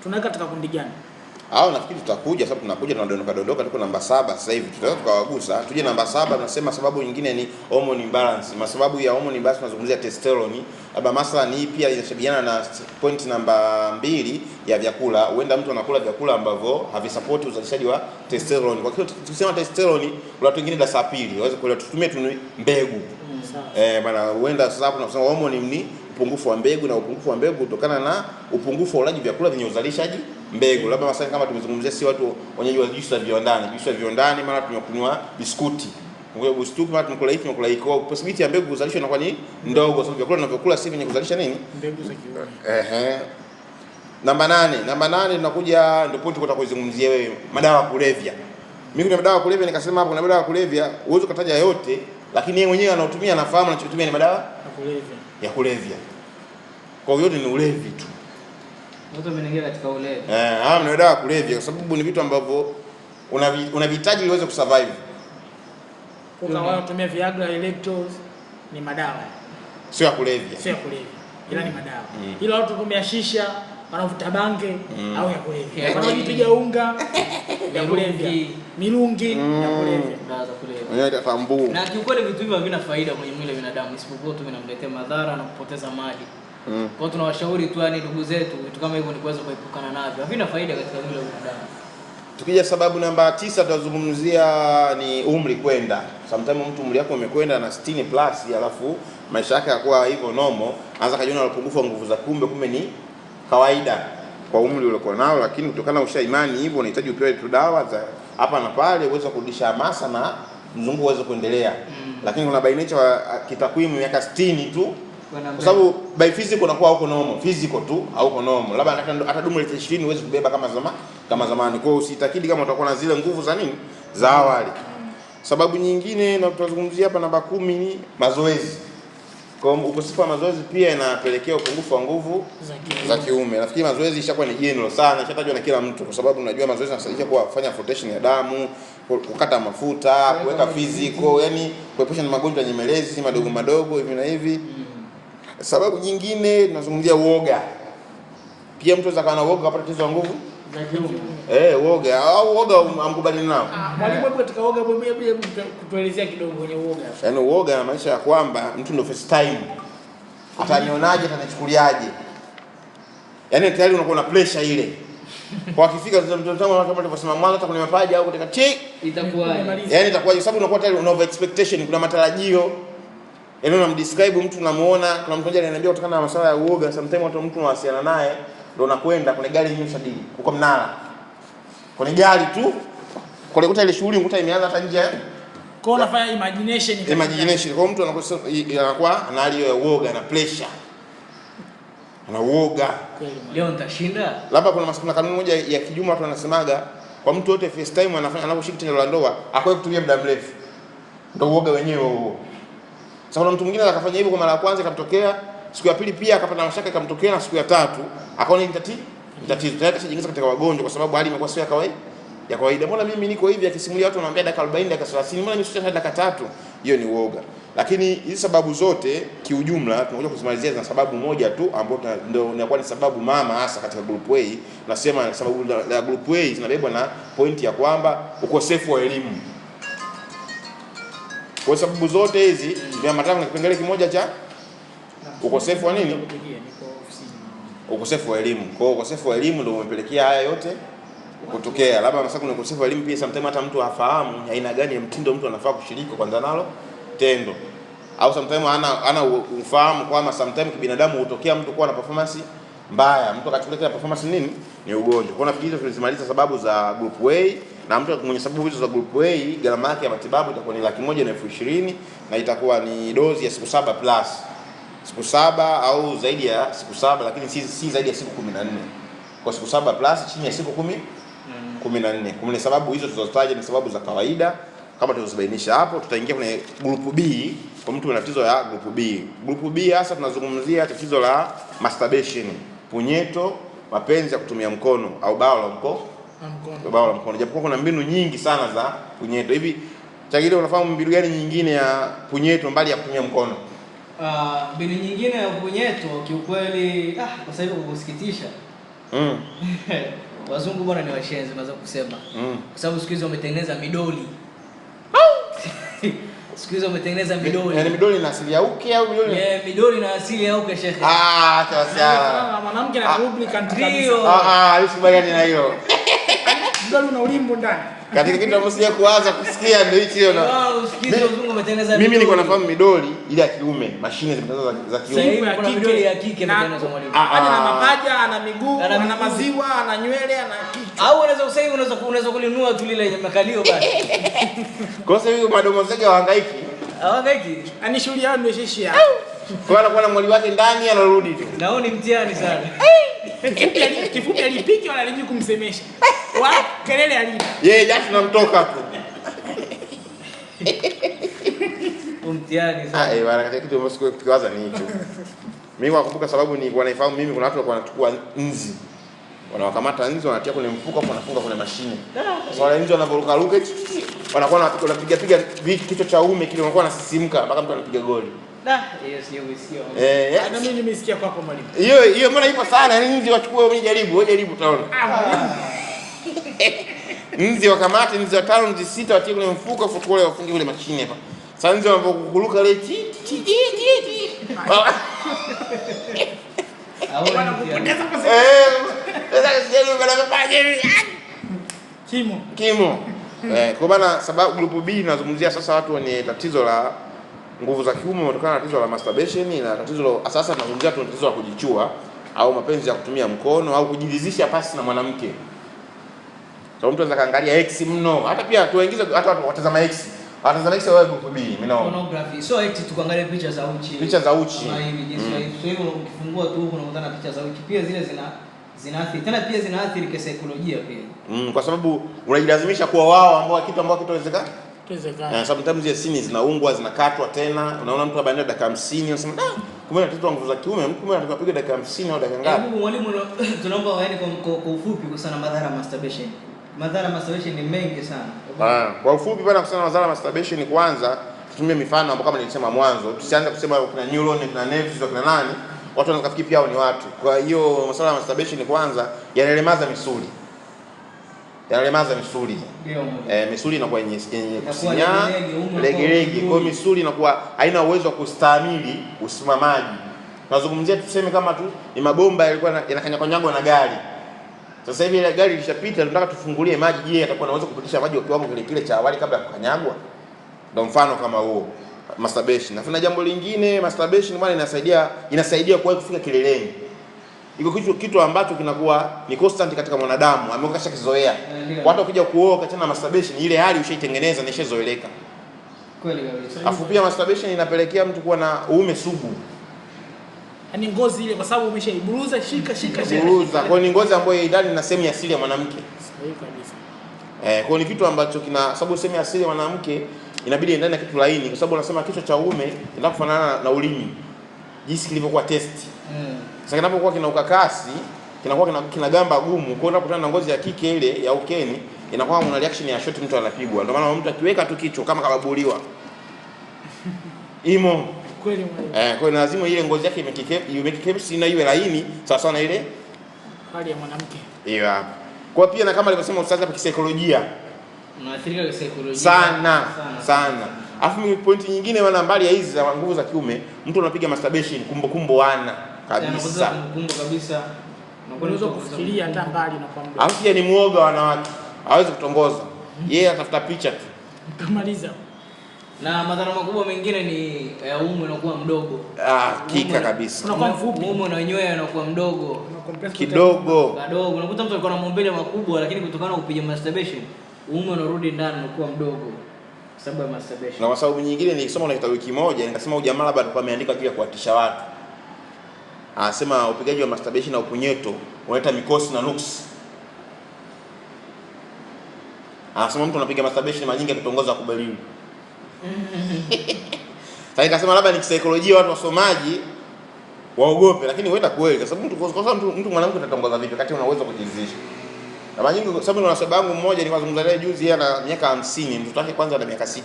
tunaweka katika kundi gani? Nafikiri tutakuja sababu tunakuja tunadondoka tuko namba 7 sasa hivi. Tutaweza tukawagusa. Tuje namba 7 tunasema sababu nyingine ni hormone imbalance. Masababu ya hormone imbalance tunazungumzia testosterone. Labda masala ni pia inashabiana na point namba 2 ya vyakula. Huenda mtu anakula vyakula ambavyo havisupport uzalishaji wa testosterone. Kwa hiyo tukisema testosterone, kuna watu wengine darasa pili waweza kuelewa, tutumie tu mbegu. Bana huenda sasa hapo tunasema hormone ni upungufu wa mbegu, na upungufu wa mbegu kutokana na upungufu wa ulaji vyakula vyenye uzalishaji mbegu. Labda masani kama tumezungumzia si watu wenyeji wa juice za viwandani, mara tumekunywa biskuti. Kwa biskuti mara tumekula hiki. Kwa possibility ya mbegu kuzalishwa inakuwa ni ndogo, sababu vyakula tunavyokula si vyenye kuzalisha nini? Mbegu za kiume. Namba 8 tunakuja ndio point kwa kuzungumzia wewe, madawa ya kulevya. Mimi kuna madawa ya kulevya nikasema hapo kuna madawa ya kulevya, uwezo kutaja yote, lakini yeye mwenyewe anaotumia anafahamu anachotumia ni madawa ya kulevya. Kwa hiyo ni ulevi tu. Mtu ameningia katika ulevi. Ni madawa ya kulevya kwa sababu ni vitu ambavyo unavihitaji ili uweze kusurvive. Kwa wao wanatumia Viagra, Electros ni madawa. Sio ya kulevya. Ila ni madawa. Ila watu wanatumia shisha, wanavuta bange au ya kulevya. Wanajipiga unga ya kulevya. Mirungi ya kulevya. Dawa za kulevya. Wenyewe tambu. Na kiukweli vitu hivyo havina faida kwenye mwili wa binadamu, isipokuwa tu vinamletea madhara na kupoteza mali. Kwa hiyo tunawashauri tu ndugu zetu vitu kama hivyo ni kuweza kuepukana navyo. Havina faida katika mwili wa binadamu. Tukija sababu namba 9 tutazungumzia ni umri kwenda. Sometimes mtu umri wake umekwenda na 60 plus, alafu maisha yake yakawa hivyo normal, anza kujiona upungufu wa nguvu za kumbe ni kawaida kwa umri uliokuwa nao, lakini kutokana na ushaimani hivyo unahitaji upewe tu dawa za hapa na pale uweze kurudisha hamasa na mzunguko uweze kuendelea. Lakini kuna by nature kitakwimu miaka 60 tu Kwa sababu by physical unakuwa huko normal, physical tu hauko normal. Labda hata dumu lita 20 huwezi kubeba kama zamani. Kwa hiyo usitakidi kama utakuwa na zile nguvu za nini? Za awali. Sababu nyingine na tutazungumzia hapa namba 10 ni mazoezi. Kwa ukosefu wa mazoezi pia inapelekea upungufu wa nguvu za kiume. Nafikiri mazoezi ishakuwa ni general sana, ishatajwa na kila mtu kwa sababu unajua mazoezi yanasaidia kufanya flotation ya damu, kukata mafuta, kuweka physical, yani kuepusha na magonjwa nyemelezi madogo hivi na hivi. Sababu nyingine tunazungumzia uoga. Pia mtu anaweza kuwa na uoga kapata tatizo la nguvu za kiume. Uoga au uoga amkubali nao. Mwalimu hapo katika uoga hebu kutuelezea kidogo kwenye uoga. Yaani uoga na maisha ya kwamba mtu ndio first time. Atanionaje, atanichukuliaje? Yaani tayari unakuwa na pressure ile. Kwa akifika mtu kama alivyosema mwanzo hata kwenye mapaji au katika check itakuwa. Yaani itakuwa sababu unakuwa tayari una over expectation, kuna matarajio. Yaani unamdescribe mtu unamuona, kuna mtu mmoja ananiambia kutokana na masuala ya uoga, sometimes hata mtu unawasiliana naye ndio unakwenda kwenye gari yenyewe shadidi huko Mnara. Kwenye gari tu kule kuta ile shughuli ukuta imeanza hata nje. Kwa unafanya imagination. Kwa mtu anakuwa na hali ya uoga na pressure. Ana uoga. Leo nitashinda. Labda kuna kanuni moja ya kijumla watu wanasemaga kwa mtu wote first time anaposhika tendo la ndoa akwaye kutumia muda mrefu. Ndio uoga wenyewe huo. Sasa kuna mtu mwingine akafanya hivyo kwa mara ya kwanza ikamtokea, siku ya pili pia akapata mashaka ikamtokea, na siku ya tatu akaona ni tatizo. Tayari kashajiingiza katika wagonjwa kwa sababu hali imekuwa sio ya kawaida. Mbona mimi niko hivi, akisimulia watu wanaambia dakika 40 dakika 30, mbona mimi sio dakika 3? Hiyo ni uoga. Lakini hizi sababu zote kiujumla tunakuja kuzimalizia na sababu moja tu ambayo ndio inakuwa ni sababu mama hasa katika group A. Nasema sababu la group A zinabebwa na pointi ya kwamba ukosefu wa elimu. Kwa sababu zote hizi zimeambatana na kipengele kimoja cha ukosefu wa nini? Ukosefu wa elimu. Kwa hiyo ukosefu wa elimu ndio umepelekea haya yote kutokea. Labda msako kuna ukosefu wa elimu pia sometimes hata mtu hafahamu aina gani ya mtindo mtu anafaa kushiriki kwanza nalo tendo. Au sometimes ana ufahamu kwamba sometimes kibinadamu hutokea mtu kuwa na performance mbaya. Mtu akachukulia performance nini? Ni ugonjwa. Kwa nafikiri hizo tulizimaliza sababu za group A, na mtu mwenye sababu hizo za group A gharama yake ya matibabu itakuwa ni 1,120,000 na itakuwa ni dozi ya siku 7 plus. Siku 7 au zaidi ya siku 7, lakini si zaidi ya siku 14. Kwa siku 7 plus chini ya siku 14. Kwa sababu hizo tulizotaja ni sababu za kawaida kama tulizobainisha hapo. Tutaingia kwenye group B kwa mtu ana tatizo ya group B. Group B hasa tunazungumzia tatizo la masturbation, punyeto, mapenzi ya kutumia mkono au bao la mkono. Japokuwa kuna mbinu nyingi sana za punyeto. Hivi Chagile, unafahamu mbinu gani nyingine ya punyeto mbali ya kutumia mkono? Mbinu nyingine ya punyeto kiukweli, kwa sababu kukusikitisha. Wazungu bwana ni washenzi unaweza kusema. Kwa sababu siku hizo wametengeneza midoli. Siku hizo wametengeneza midoli. Yaani midoli na asili ya uke au midoli? Midoli na asili ya uke shekhe. Sawa. Mwanamke na lubricant kabisa. Usikubaliane na hilo. Midoli una ulimbo ndani. Katika kitu ambacho sija kuanza kusikia ndio hichi hiyo. Sikizo wazungu wametengeneza midoli. Mimi niko nafahamu midoli ile ya kiume, mashine zimetengenezwa za kiume. Sasa kuna midoli ya kike imetengenezwa mwalimu. Ana mapaja, ana miguu, ana maziwa, ana nywele, ana kichwa. Au unaweza kulinunua tu lile makalio basi. Kwa sababu hiyo madomo zake wahangaiki. Hawangaiki. Ani shughuli yao ndio shishia. Kwa anakuwa na mwili wake ndani anarudi tu. Nao ni mtihani sana. Kifupi alipiki wala alijui kumsemesha. Wa kelele alipa. Yeye jasho tunamtoka tu. Mtihani sana. Bwana, katika kitu ambacho tukiwaza ni hicho. Mimi nakumbuka sababu ni wanaifahamu mimi, kuna watu walikuwa wanachukua nzi. Wanawakamata nzi wanatia kwenye mfuko hapo wanafunga kwenye mashine. Sasa wale nzi wanavuruka wanakuwa wanapiga kichwa cha uume kile wanakuwa wanasisimka mpaka mtu anapiga goli. Hiyo sio. Hata mimi nimesikia kwako mwalimu. Hiyo mbona ipo sana, nzi wachukue wewe jaribu utaona. Nzi wakamate nzi 5 nzi 6 watie kwenye mfuko afu tukole wafunge kule mashine hapa. Sasa nzi wanapokuruka ile Wanakupoteza kwa kimo. Kwa maana sababu group B inazungumzia sasa watu wenye tatizo la nguvu za kiume kutokana na tatizo la masturbation, na tatizo sasa tunazungumzia tatizo la kujichua au mapenzi ya kutumia mkono au kujilizisha pasi na mwanamke. So mtu anaweza kaangalia X mno, hata pia tuwaingize hata watu watazama X. Tanzania wewe group B, mimi naona. Pornography. So eti tukaangalia picha za uchi. Picha za uchi. Kama hivi jinsi so hivyo ukifungua tu huko unakutana picha za uchi. Pia zile zinaathiri. Tena pia zinaathiri kisaikolojia pia. Kwa sababu unajilazimisha kuwa wao ambao kitu kitawezekana. Tuwezekana. Sometimes zile scene zinaungwa, zinakatwa tena. Unaona mtu baada ya dakika 50 unasema kumbe watoto wa nguvu za kiume, mtu mmoja atakupiga dakika 50 au dakika ngapi? Hebu mwalimu, tunaomba yaani kwa ufupi kuhusiana madhara masturbation. Madhara masturbation ni mengi sana. Kwa ufupi bwana, kuhusiana na madhara masturbation, kwanza tutumie mifano ambayo kama nilisema mwanzo, tusianze kusema kuna neuron, kuna nerves, kuna nani, watu wanaweza kufikiri pia hao ni watu. Kwa hiyo masuala ya masturbation kwanza yanalemaza misuli. Misuli inakuwa yenye kusinya, legelege. Kwa misuli inakuwa haina uwezo wa kustahimili usimamaji. Tunazungumzia tuseme kama tu ni mabomba yalikuwa yanakanyagwa na gari. Sasa hivi ile gari ilishapita, tunataka tufungulie maji, je, atakuwa anaweza kupitisha maji kwa kiwango kile cha awali kabla ya kukanyagwa? Ndio mfano kama huo masturbation. Na jambo lingine, masturbation bwana inasaidia kwa kufika kileleni. Iko kitu ambacho kinakuwa ni constant katika mwanadamu, amekasha kizoea. Watu wakija kuoa tena masturbation, ile hali ushaitengeneza na ishazoeleka. Kweli kabisa. Afu pia masturbation inapelekea mtu kuwa na uume sugu. Yaani ngozi ile kwa sababu umeshaiburuza shika. Buruza. Kwa ni ngozi ambayo ndani na sehemu ya asili ya mwanamke. Sahihi kabisa. Kwa ni kitu ambacho sababu sehemu ya asili ya mwanamke inabidi ndani na kitu laini, kwa sababu unasema kichwa cha uume kinakufanana na ulimi. Jinsi kilivyokuwa test. Sasa kinapokuwa kina ukakasi, kinakuwa kina gamba gumu, kwa unapokutana na ngozi ya kike ile ya ukeni, inakuwa una reaction ya shot, mtu anapigwa. Ndio maana mtu akiweka tu kichwa kama kababuliwa. Imo. Kweli mwalimu. Kwa lazima ile ngozi yake imekikepsi na iwe laini sawa sawa na ile hali ya mwanamke. Hiyo hapo. Kwa pia na kama alivyosema ustazi hapa, kisaikolojia. Unaathirika kisaikolojia. Sana. Alafu point nyingine wana mbali ya hizi za nguvu za kiume, mtu anapiga masturbation kumbukumbu wana kabisa. Kumbukumbu kabisa. Unaweza kufikiria hata mbali na kwamba. Alafu pia ni muoga wanawake. Hawezi kutongoza. Yeye atafuta picha tu. Utamaliza. Na madhara makubwa mengine ni uume unakuwa mdogo. Kika kabisa. Unakuwa mfupi. Uume na nywele unakuwa mdogo. Kidogo. Unakuta mtu alikuwa na maumbile makubwa, lakini kutokana na kupiga masturbation, uume unarudi ndani unakuwa mdogo. Sababu ya masturbation. Na kwa sababu nyingine nilisoma na kitabu wiki moja, nikasema ujamaa labda alikuwa ameandika kile kuatisha watu. Anasema upigaji wa masturbation na upunyeto unaleta mikosi na nuksi. Anasema mtu anapiga masturbation mara nyingi akitongoza kubaliwi. Sasa nikasema labda ni kisaikolojia, watu wasomaji waogope, lakini huenda kweli, kwa sababu mtu mwanamke atatongoza vipi wakati una uwezo kujizisha. Na mara nyingi sababu nina sababu yangu mmoja nilikuwa nazungumza naye juzi, yeye ana miaka 50, mtoto wake kwanza ana miaka 6.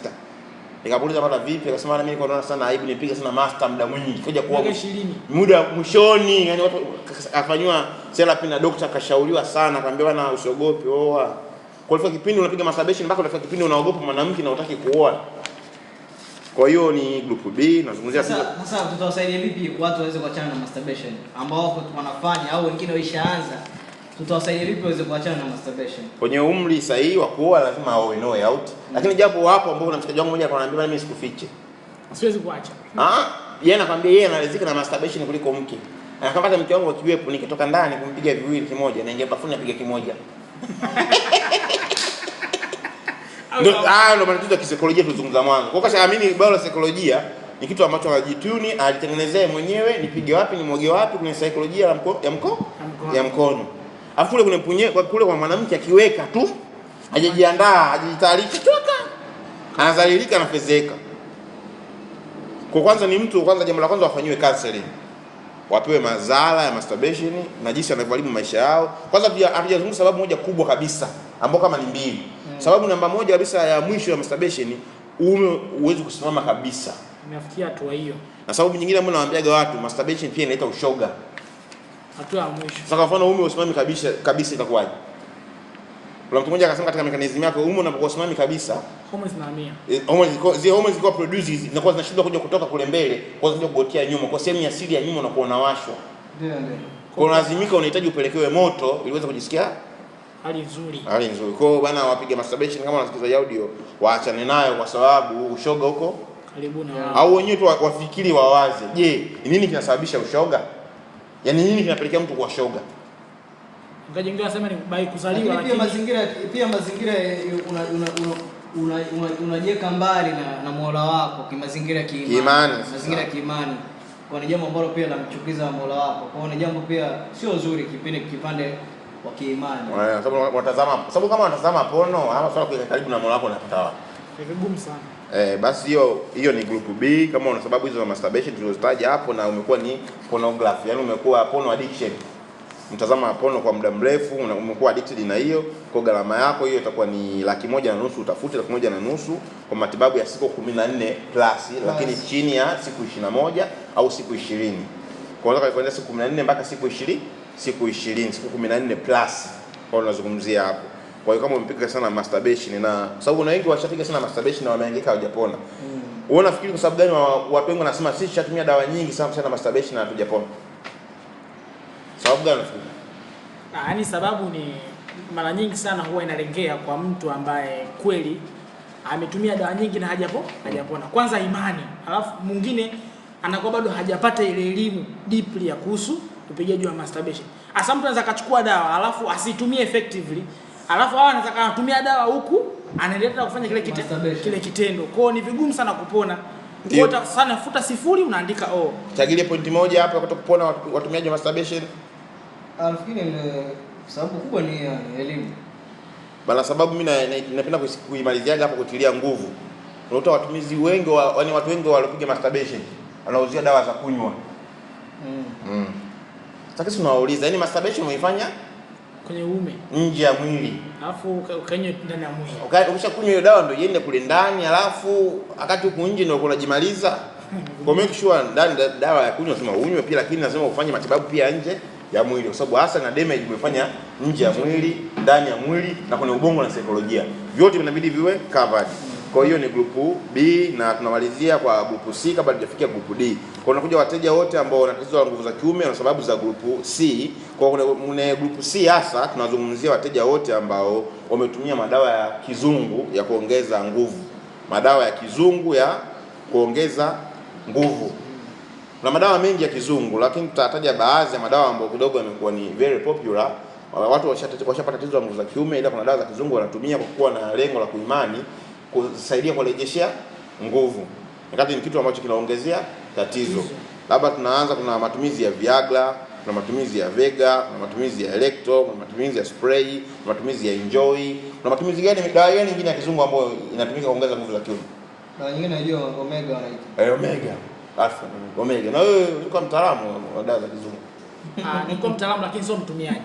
Nikamuuliza bwana vipi, akasema mimi niko naona sana aibu nipiga sana master muda mwingi. Kaja kuoa muda mwishoni, yani watu afanywa therapy na daktari akashauriwa sana, akamwambia bwana usiogope oa. Kwa hivyo kipindi unapiga masturbation mpaka unafika kipindi unaogopa mwanamke na unataka kuoa. Kwa hiyo ni group B nazungumzia sasa tutawasaidia vipi watu waweze kuachana na masturbation ambao wanafanya au wengine waishaanza, tutawasaidia vipi waweze kuachana na masturbation? Kwenye umri sahihi wa kuoa lazima aoe no out. Lakini japo hapo ambao kuna mshikaji wangu mmoja ananiambia mimi sikufiche. Siwezi kuacha. Yeye anakuambia yeye analizika na masturbation kuliko mke. Anakamata mke wangu akiwepo nikitoka ndani kumpiga viwili kimoja na ingia bafuni apiga kimoja. Ndio matatizo ya kisaikolojia tuzungumza mwanzo. Kwa sababu naamini bado saikolojia ni kitu ambacho anajituni, alitengenezea mwenyewe, nipige wapi, nimwage wapi, kuna saikolojia ya mkono. Alafu kule kule kwa mwanamke akiweka tu, hajajiandaa, hajitayarisha toka. Anazalilika na fezeka. Kwa kwanza ni mtu jambo la kwanza wafanyiwe counseling. Wapewe madhara ya masturbation na jinsi yanavyoharibu maisha yao. Kwanza pia hatujazungumza sababu moja kubwa kabisa ambayo kama ni mbili. Sababu namba moja kabisa ya mwisho ya masturbation, uume uweze kusimama kabisa. Nimefikia hatua hiyo. Na sababu nyingine ambayo nawaambiaga watu, masturbation pia inaleta ushoga. Hatua ya mwisho. Sasa kwa mfano uume usimame kabisa itakuwaje? Kuna mtu mmoja akasema katika mechanism yako uume unapokuwa usimame kabisa, hormones zinahamia. Hormones ziko produce zinakuwa zinashindwa kuja kutoka kule mbele, kwa sababu kugotea nyuma, kwa sehemu ya asili ya nyuma unakuwa unawashwa. Ndio. Kwa lazimika unahitaji upelekewe moto ili uweze kujisikia hali nzuri. Kwa hiyo bwana wapiga masturbation kama unasikiza audio waachane nayo, kwa sababu ushoga huko karibu na au wenyewe tu wafikiri wawaze. Je, nini kinasababisha ushoga? Yaani nini kinapelekea mtu kuwa shoga? Ngaje ndio anasema ni by kuzaliwa, lakini pia mazingira unajeka mbali na Mola wako kimazingira ya kiimani. Mazingira ya kiimani. Kwa ni jambo ambalo pia lamchukiza Mola wako. Kwa ni jambo pia sio zuri kipande wa kiimani. Sababu kama wanatazama porno ama swala kwa karibu na Mola wako unapata wapi? Ni vigumu sana. Basi hiyo ni group B. Kama una sababu hizo za masturbation tulizozitaja hapo na umekuwa ni pornography, yani umekuwa porno addiction, mtazama porno kwa muda mrefu, umekuwa addicted na hiyo, kwa gharama yako hiyo itakuwa ni 1,500, utafute 1,500 kwa matibabu ya siku 14 plus, lakini chini ya siku 21 au siku 20. Kwa hiyo kuanzia siku 14 mpaka siku 20, siku 14 plus kwa unazungumzia hapo. Kwa hiyo kama umepiga sana masturbation, na sababu na wengi washapiga sana masturbation na wamehangaika hawajapona. Wewe unafikiri kwa sababu gani watu wengi wanasema sisi tunatumia dawa nyingi sana masturbation na hatujapona? Sababu gani unafikiri? Yaani sababu ni mara nyingi sana huwa inalengea kwa mtu ambaye kweli ametumia dawa nyingi na hajapona. Kwanza imani, alafu mwingine anakuwa bado hajapata ile elimu deeply ya kuhusu upigaji wa masturbation. Asa mtu anaweza kachukua dawa alafu asitumie effectively, alafu hawa anaweza kutumia dawa huku anaendelea kufanya kile kitendo. Kwa hiyo ni vigumu sana kupona. Ukota sana futa 0 unaandika O. Chagilie point moja hapa kwa kupona watumiaji wa masturbation. Nafikiri ni sababu kubwa ni elimu. Bana, sababu mimi napenda kuimaliziaga hapo kutilia nguvu. Unakuta watumizi wengi yaani watu wengi walopiga masturbation wanauzia dawa za kunywa. Sasa tunawauliza, yaani masturbation umeifanya kwenye uume, nje ya mwili, alafu ukanywe ndani ya mwili. Ukishakunywa hiyo dawa ndio iende kule ndani, alafu wakati huko nje ndio unajimaliza. Kwa make sure ndani dawa ya kunywa sema unywe pia, lakini lazima ufanye matibabu pia nje ya mwili, kwa sababu hasa na damage umefanya nje ya mwili, ndani ya mwili na kwenye ubongo na saikolojia. Vyote vinabidi viwe covered. Kwa hiyo ni group B na tunamalizia kwa group C kabla tujafikia group D. Kwa unakuja wateja wote ambao wana tatizo la nguvu za kiume na sababu za group C. Kwa kuna group C hasa tunazungumzia wateja wote ambao wametumia madawa ya kizungu ya kuongeza nguvu. Madawa ya kizungu ya kuongeza nguvu. Kuna madawa mengi ya kizungu, lakini tutataja baadhi ya madawa ambayo kidogo yamekuwa ni very popular. Watu washapata tatizo la nguvu za kiume, ila kuna dawa za kizungu wanatumia kwa kuwa na lengo la kuimani kusaidia kurejeshea nguvu. Wakati ni kitu ambacho kinaongezea tatizo. Labda tunaanza, kuna matumizi ya Viagra, kuna matumizi ya Vega, kuna matumizi ya Electro, kuna matumizi ya spray, kuna matumizi ya Enjoy. Kuna matumizi gani, dawa gani nyingine ya kizungu ambayo inatumika kuongeza nguvu za kiume? Dawa nyingine najua Omega wanaita. Omega. Alpha Omega. Na wewe uko mtaalamu wa dawa za kizungu? Niko mtaalamu lakini sio mtumiaji.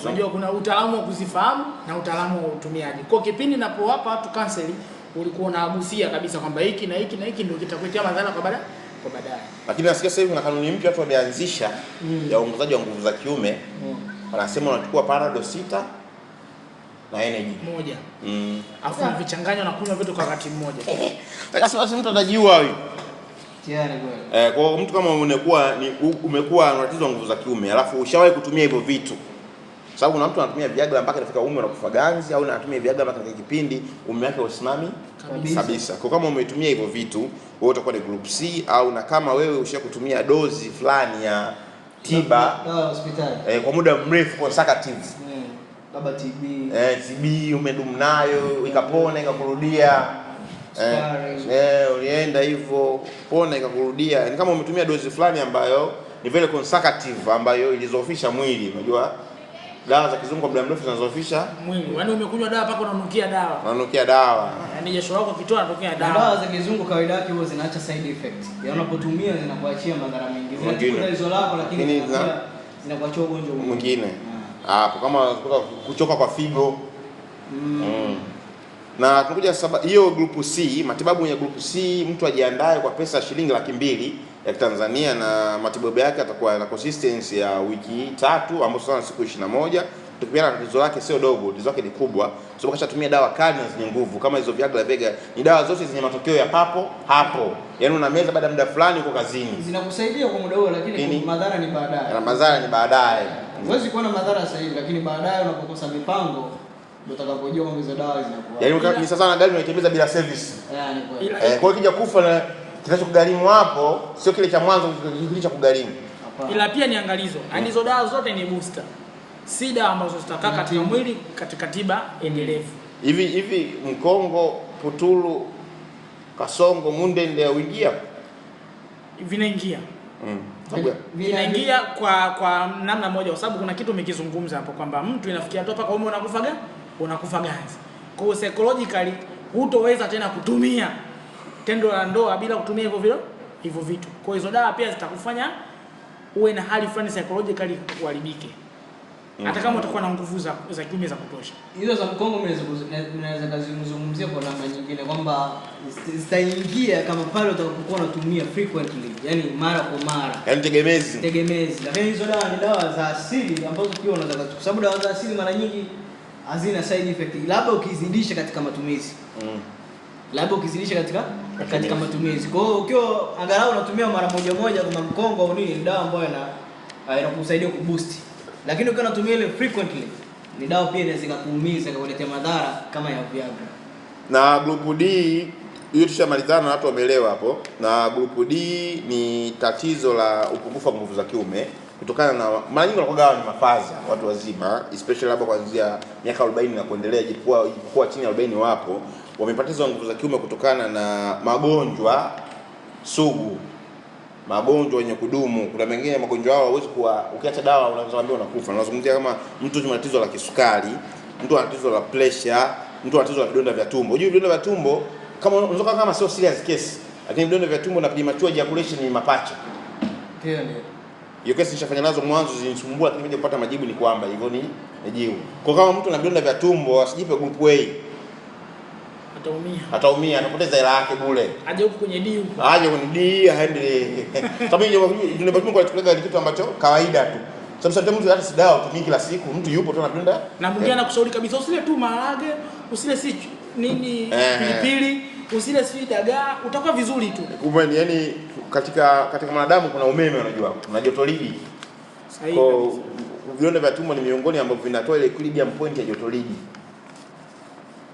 Unajua kuna utaalamu wa kuzifahamu na utaalamu wa utumiaji. Kwa kipindi ninapowapa watu counseling ulikuwa unagusia kabisa kwamba hiki na hiki na hiki ndio kitakuletea madhara kwa baadaye. Lakini nasikia sasa hivi kuna kanuni mpya watu wameanzisha ya uongezaji wa nguvu za kiume. Wanasema unachukua Panadol 6 na energy moja. Afu vichanganywa na kunywa vitu kwa wakati mmoja. Sasa mtu atajiua huyu. Tiani kweli. Kwa mtu kama umekuwa na tatizo la nguvu za kiume, alafu ushawahi kutumia hivyo vitu. Sababu kuna mtu anatumia Viagra mpaka inafika umri wa kufa ganzi, au anatumia Viagra mpaka katika kipindi umri wake usimami kabisa. Kwa kama umetumia hivyo vitu, wewe utakuwa ni group C, au na kama wewe ushakutumia dozi fulani ya tiba hospitali kwa muda mrefu consecutive. Labda TB. TB umedumu nayo ikapona ikakurudia. Ulienda hivyo pona ikakurudia. Ni kama umetumia dozi fulani ambayo ni vile consecutive ambayo ilizofisha mwili. Unajua dawa za kizungu kwa muda mrefu zinazofisha mwili. Yaani umekunywa dawa mpaka unanukia dawa. Unanukia dawa. Yaani jasho lako kitoa unatokea dawa. Dawa za kizungu kawaida yake huwa zinaacha side effects. Yaani unapotumia zinakuachia madhara mengi. Zinachukua tatizo lako lakini zinakuachia ugonjwa mwingine. Hapo kama kuchoka kwa figo. Na tunakuja hiyo group C, matibabu ya group C mtu ajiandae kwa pesa shilingi 200,000 ya Tanzania, na matibabu yake atakuwa na consistency ya wiki 3 ambapo sana siku 21. Tukipiana na tatizo lake sio dogo, tatizo lake ni kubwa. Sababu kashatumia dawa kali na zenye nguvu kama hizo Viagra, Vega, ni dawa zote zenye matokeo ya papo hapo. Yaani una meza baada ya muda fulani uko kazini. Zinakusaidia kwa muda huo lakini madhara ni baadaye. Na madhara ni baadaye. Huwezi kuona madhara sasa hivi lakini baadaye unapokosa mipango ndio utakapojua kwamba hizo dawa zinakuwa. Yaani ni sasa na gari unaitembeza bila service. Yaani kweli. Kwa hiyo kija kufa na kinachokugharimu hapo sio kile cha mwanzo kilicho kugharimu. Ila pia ni angalizo. Yaani hizo dawa zote ni booster. Si dawa ambazo zitakaa katika mwili katika tiba endelevu. Hivi Mkongo, Putulu, Kasongo, Munde ndio uingia? Vinaingia. Vinaingia kwa namna moja, kwa sababu kuna kitu umekizungumza hapo kwamba mtu inafikia tu mpaka unakufa ganzi. Kwa hiyo psychologically hutoweza tena kutumia tendo la ndoa bila kutumia hivyo vitu. Kwa hiyo hizo dawa pia zitakufanya uwe na hali fulani psychologically kuharibike. Hata kama utakuwa na nguvu za kiume za kutosha. Hizo za Mkongo mnaweza kuzungumzia kwa namna nyingine kwamba zitaingia kama pale utakapokuwa unatumia frequently, yani mara kwa mara. Yani tegemezi. Lakini hizo dawa ni dawa za asili ambazo pia unaweza, kwa sababu dawa za asili mara nyingi hazina side effect, labda ukizidisha katika matumizi. Katika matumizi. Kwa hiyo ukiwa angalau unatumia mara moja kama Mkongo au nini, dawa ambayo inakusaidia kuboost. Lakini ukiwa unatumia ile frequently, ni dawa pia inaweza kukuumiza, kukuletea madhara kama ya Viagra. Na group D hiyo tushamalizana na watu wameelewa hapo. Na group D ni tatizo la upungufu wa nguvu za kiume kutokana na mara nyingi wanakuwa ni mafaza watu wazima, especially labda kuanzia miaka 40 na kuendelea, jipokuwa chini ya 40 wapo wamepoteza nguvu za kiume kutokana na magonjwa sugu, magonjwa yenye kudumu. Kuna mengine magonjwa hao hauwezi kuwa ukiacha dawa unaweza kuambia unakufa. Nazungumzia kama mtu ana tatizo la kisukari, mtu ana tatizo la pressure, mtu ana tatizo la vidonda vya tumbo. Unajua vidonda vya tumbo unaweza kama sio serious case, lakini vidonda vya tumbo na premature ejaculation ni mapacha. Ndio. Hiyo kesi nishafanya nazo mwanzo zinisumbua, lakini nje kupata majibu ni kwamba hivyo ni jiu. Kwa kama mtu ana vidonda vya tumbo asijipe group A. Ataumia, atapoteza hela yake bure. Aje huko kwenye D huko. Aje kwenye D aende. Sababu vidonda vya tumbo kwa ni kitu ambacho kawaida tu. Sababu mtu hata si dawa utumii kila siku, mtu yupo tu anapenda. Na mwingine anakushauri kabisa usile tu maharage, usile si nini pilipili, usile si dagaa, utakuwa vizuri tu. Kumbe yani katika mwanadamu kuna umeme, unajua. Kuna jotoridi. Sahihi. Kwa vidonda vya tumbo ni miongoni ambavyo vinatoa ile equilibrium point ya jotoridi.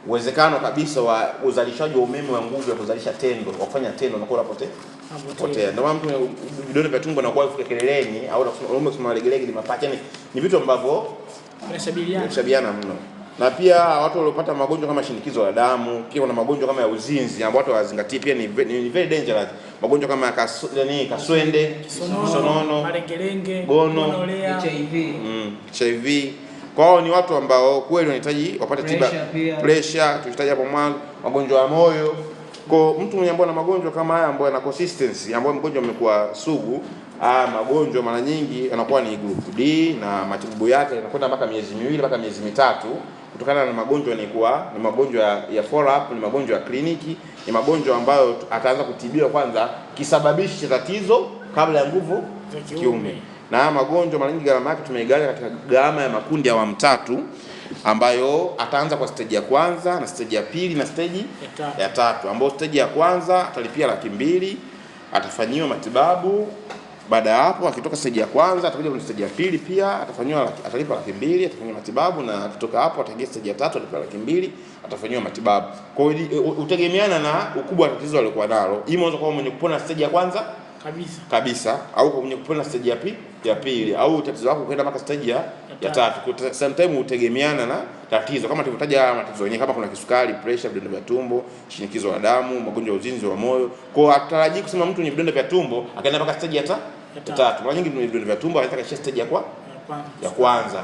Uwezekano kabisa wa uzalishaji wa umeme wa nguvu ya kuzalisha tendo, wa kufanya tendo na kuwa potea. Ndio maana mtu vidonda vya tumbo anakuwa kufika keleleni au kusema legelege ni mapacha, ni vitu ambavyo vinashabihiana mno. Na pia watu waliopata magonjwa kama shinikizo la damu, pia kuna magonjwa kama ya uzinzi ambayo watu hawazingatii, pia ni very dangerous. Magonjwa kama ya kaswende, kisonono, malengelenge, gono, HIV. Kwa hiyo ni watu ambao kweli wanahitaji wapate tiba, pressure, tunahitaji hapo mwanzo, magonjwa ya moyo. Kwa mtu mwenye ambaye ana magonjwa kama haya ambayo yana consistency, ambayo mgonjwa amekuwa sugu, magonjwa mara nyingi yanakuwa ni group D na matibabu yake yanakwenda mpaka miezi 2 mpaka miezi 3 kutokana na magonjwa yanakuwa ni magonjwa ya follow up, ni magonjwa ya kliniki, ni magonjwa ambayo ataanza kutibiwa kwanza kisababishi tatizo kabla ya nguvu za kiume. Na magonjwa mara nyingi gharama yake tumeigawa katika gharama ya makundi ya 3 ambayo ataanza kwa stage ya kwanza na stage ya pili na stage ya tatu, ambayo stage ya kwanza atalipia 200,000, atafanyiwa matibabu. Baada ya hapo akitoka stage ya kwanza atakuja kwenye stage ya pili, pia atalipa 200,000, atafanyiwa matibabu, na akitoka hapo ataingia stage ya tatu atalipa 200,000, atafanyiwa matibabu. Kwa hiyo utegemeana na ukubwa wa tatizo alilokuwa nalo. Hii mwanzo kwa mwenye kupona stage ya kwanza kabisa au kwa mwenye kupona stage ya pili au tatizo lako kwenda mpaka stage ya tatu. Sometimes utegemeana na tatizo, kama tulivyotaja matatizo yenyewe, kama kuna kisukari, pressure, vidonda vya tumbo, shinikizo la damu, magonjwa ya uzinzi wa moyo. Kwa atarajii kusema mtu ni vidonda vya tumbo akaenda mpaka stage ya tatu. Mara nyingi ni vidonda vya tumbo anataka kuishia stage ya kwanza.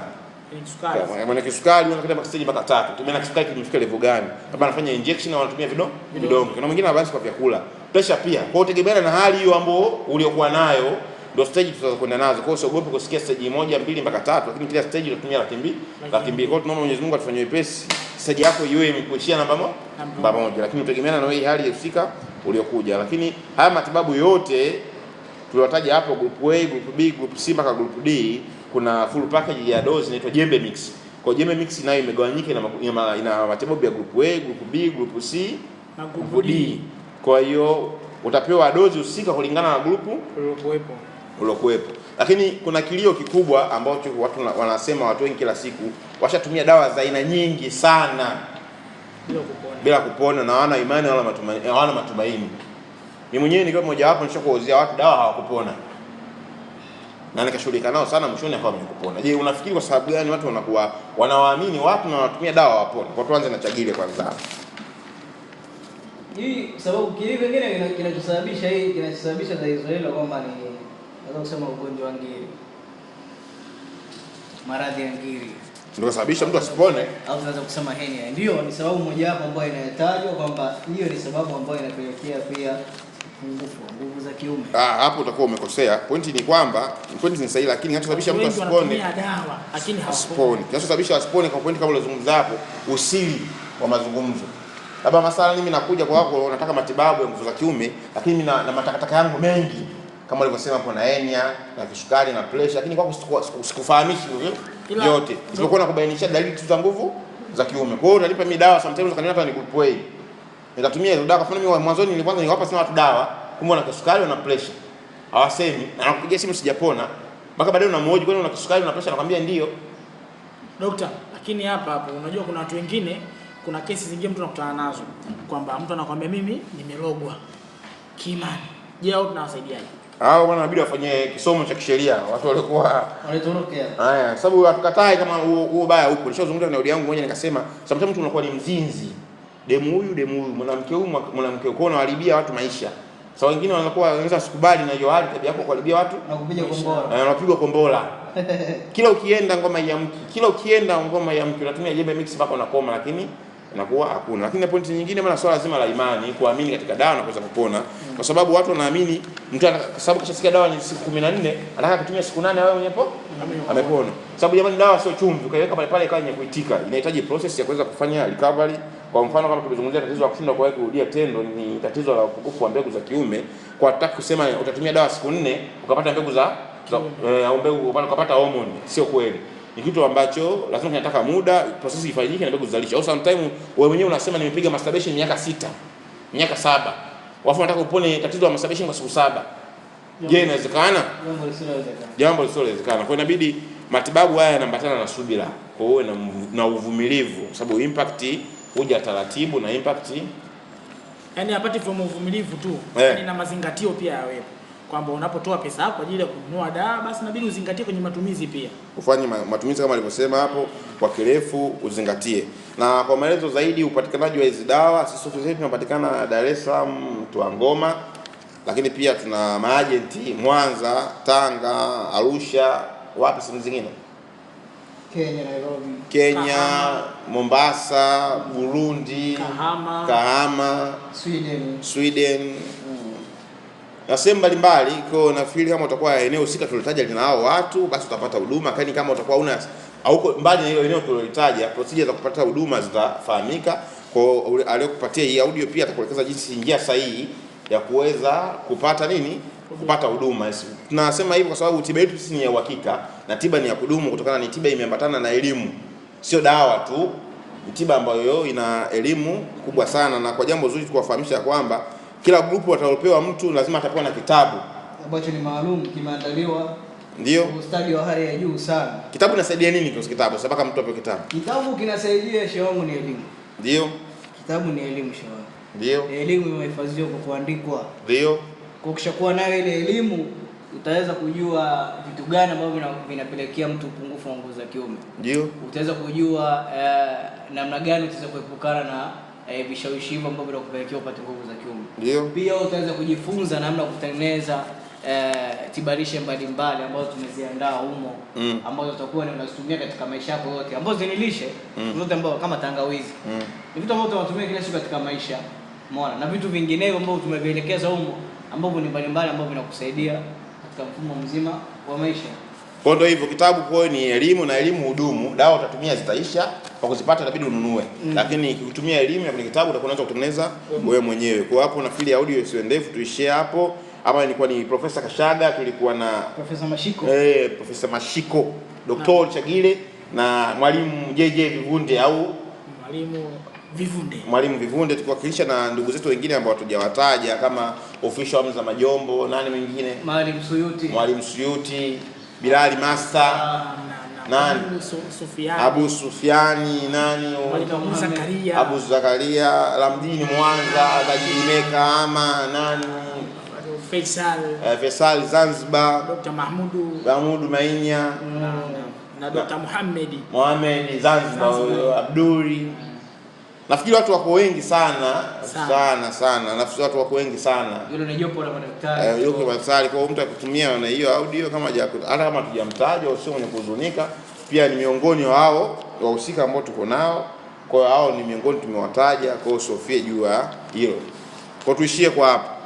Mwana kisukari unakwenda mpaka stage mpaka 3. Tumia kisukari kimefika level gani? Kama anafanya injection au anatumia vidonge. Kuna mwingine anaanza kwa vyakula. Pressure pia. Kwa hiyo tegemeana na hali hiyo ambayo uliokuwa nayo ndio stage tutakwenda nazo. Kwa hiyo usiogope kusikia stage 1, 2 mpaka 3, lakini kila stage utatumia 200,000. Kwa hiyo tunaomba Mwenyezi Mungu atufanyie wepesi stage yako iwe imekuishia namba moja, lakini utegemeana na wewe hali husika uliokuja. Lakini haya matibabu yote tuliwataja hapo, group A, group B, group C mpaka group D, kuna full package ya dozi inaitwa Jembe Mix. Kwa Jembe Mix nayo imegawanyika, ina matibabu ya group A, group B, group C na group D. Kwa hiyo utapewa dozi husika kulingana na group uliokuwepo. Lakini kuna kilio kikubwa ambacho watu wanasema, watu wengi kila siku washatumia dawa za aina nyingi sana bila kupona na hawana imani wala matumaini. Mimi mwenyewe nikiwa mmoja wapo nishakuuzia watu dawa hawakupona. na nikashughulika nao sana, mwishoni akawa amenikupona. Je, unafikiri kwa sababu gani watu wanakuwa wanawaamini watu na wanatumia dawa wapone? Kwa tuanze na Chagile kwanza. Hii sababu kile kingine kinachosababisha tatizo hilo kwamba ni naweza kusema ugonjwa wa ngiri. Maradhi ya ngiri. Ndio sababisha mtu asipone au tunaweza kusema hernia. Ndio ni sababu moja hapo ambayo inayotajwa kwamba hiyo ni sababu ambayo inapelekea pia nguvu za kiume. Hapo utakuwa umekosea. Pointi ni kwamba pointi ni sahihi, lakini kinachosababisha mtu asipone dawa lakini hawaponi. Kinachosababisha asipone kwa pointi kama ulizungumza hapo, usiri wa mazungumzo. Labda masala mimi nakuja kwa wako nataka matibabu ya nguvu za kiume, lakini mimi na matakataka yangu mengi kama ulivyosema hapo, na hernia na kisukari na pressure, lakini kwako sikufahamishi yote. Isipokuwa nakubainisha dalili tu za nguvu za kiume. Kwa hiyo unanipa mimi dawa, sometimes ukanipa ni good way. Nitatumia hizo dawa. Kwa mfano mimi mwanzoni nilianza niwapa sana watu dawa, kumbe na kisukari na pressure. Hawasemi, na nakupigia simu sijapona. Mpaka baadaye unamhoji kwani una kisukari na pressure, anakuambia ndio. Daktari, lakini hapa unajua kuna watu wengine, kuna kesi zingine mtu anakutana nazo kwamba mtu anakuambia mimi nimelogwa kimani. Je, au tunawasaidiaje? Hao bwana inabidi wafanye kisomo cha kisheria. Watu walikuwa wanatorokea. Haya, sababu hatukatai kama huo baya huko. Nilishazungumza na audio yangu moja nikasema, sometimes mtu unakuwa ni mzinzi. Demu huyu, mwanamke huyu, mwanamke uko unaharibia watu maisha. Sasa wengine wanakuwa wanaweza sikubali na hiyo hali tabia yako kuharibia watu na kupiga kombola. Wanapigwa kombola. Kila ukienda ngoma ya mki, kila ukienda ngoma ya mki unatumia jembe mix mpaka unakoma, lakini inakuwa hakuna. Lakini pointi nyingine maana swala zima la imani, kuamini katika dawa na kuweza kupona. Kwa sababu watu wanaamini mtu kwa sababu kishasikia dawa ni siku 14, anataka kutumia siku 8 wewe mwenyewe amepona. Sababu jamani dawa sio chumvi, ukaiweka pale pale ikawa yenye kuitika. Inahitaji process ya kuweza kufanya recovery. Kwa mfano kama tulizungumzia tatizo la kushindwa kwa kurudia tendo ni tatizo la upungufu wa mbegu za kiume. Kwa nataka kusema utatumia dawa siku 4 ukapata mbegu za au mbegu ukapata hormone, sio kweli. Ni kitu ambacho lazima kinataka muda, process ifanyike na mbegu zizalishe. Au sometimes wewe mwenyewe unasema nimepiga masturbation miaka 6, miaka 7. Wafu nataka upone tatizo la masturbation kwa siku 7. Je, inawezekana? Jambo lisilowezekana. Kwa hiyo inabidi matibabu haya yanaambatana na subira. Kwa hiyo na uvumilivu, kwa sababu impact huja taratibu na impact yani apart from uvumilivu tu, yani na mazingatio pia yawepo. Kwamba unapotoa pesa yako kwa ajili ya kununua dawa basi inabidi uzingatie kwenye matumizi pia. Ufanye matumizi kama alivyosema hapo kwa kirefu uzingatie. Na kwa maelezo zaidi upatikanaji wa hizo dawa, sisi ofisi yetu tunapatikana Dar es Salaam, Tuangoma. Lakini pia tuna maagenti Mwanza, Tanga, Arusha, wapi sehemu zingine? Kenya, Nairobi, Kenya, Kahama, Mombasa, Burundi, Kahama, Sweden. Na sehemu mbalimbali. Kwa nafikiri kama utakuwa eneo husika tulitaja lina hao watu basi utapata huduma. Kani kama utakuwa una au mbali na hiyo eneo tulilitaja, procedure za kupata huduma zitafahamika. Kwa aliyokupatia hii audio pia atakuelekeza jinsi njia sahihi ya kuweza kupata nini? Kupata huduma. Tunasema hivyo kwa sababu tiba yetu sisi ni ya uhakika na tiba ni ya kudumu, kutokana ni tiba imeambatana na elimu. Sio dawa tu. Ni tiba ambayo ina elimu kubwa sana, na kwa jambo zuri tukuwafahamisha kwamba kila grupu atalopewa mtu lazima atapewa na kitabu ambacho ni maalum, kimeandaliwa ndio ustadi wa hali ya juu sana. Kitabu kinasaidia nini kwa kitabu? Sababu mtu apewe kitabu. Kitabu kinasaidia shehe wangu ni elimu. Ndio. Kitabu ni elimu shehe wangu. Ndio. Elimu imehifadhiwa kwa kuandikwa. Ndio. Kwa ukishakuwa nayo ile elimu utaweza kujua vitu gani ambavyo vinapelekea mtu upungufu wa nguvu za kiume. Ndio. Utaweza kujua namna gani utaweza kuepukana na vishawishi hivyo ambavyo vinakupelekea upate nguvu za kiume. Ndio. Pia utaweza kujifunza namna kutengeneza tibarishe mbalimbali ambazo tumeziandaa humo, ambazo utakuwa unazitumia katika maisha yako yote, ambazo ni lishe zote ambazo kama tangawizi. Ni vitu ambavyo tunatumia kila siku katika maisha. Umeona? Na vitu vinginevyo ambavyo tumevielekeza humo ambavyo ni mbalimbali ambavyo vinakusaidia katika mfumo mzima wa maisha. Kwa ndio hivyo kitabu kwa ni elimu na elimu hudumu. Dawa utatumia zitaisha, kwa kuzipata inabidi ununue. Lakini ukitumia elimu ya kwenye kitabu utakuwa unaweza kutengeneza wewe mwenyewe. Kwa hapo nafikiri audio sio ndefu, tuishie hapo. Hapa ilikuwa ni Profesa Kashaga, tulikuwa na Profesa Mashiko. Profesa Mashiko, Dr. Chagile na Mwalimu JJ Vivunde au Mwalimu Vivunde tukiwakilisha na ndugu zetu wengine ambao hatujawataja kama official Hamza Majombo, nani mwingine? Mwalimu Suyuti, Bilali Master, nani? Abu Sufiani, nani? Abu Zakaria, Lamdini Mwanza, Tajimeka ama nani? Faisal Zanzibar, Dr. Mahmudu Mainya na Dr. Mohamed Zanzibar, Abduri. Nafikiri watu wako wengi sana. Nafikiri watu wako wengi sana. Hilo ni jopo la madaktari. Jopo la madaktari. Kwa hiyo mtu akitumia na hiyo audio hata kama tujamtaja usio mwenye kuhuzunika, pia ni miongoni wa hao wahusika ambao tuko nao. Kwa hiyo hao ni miongoni tumewataja, kwa hiyo usofie juu ya hilo. Kwa tuishie kwa hapa.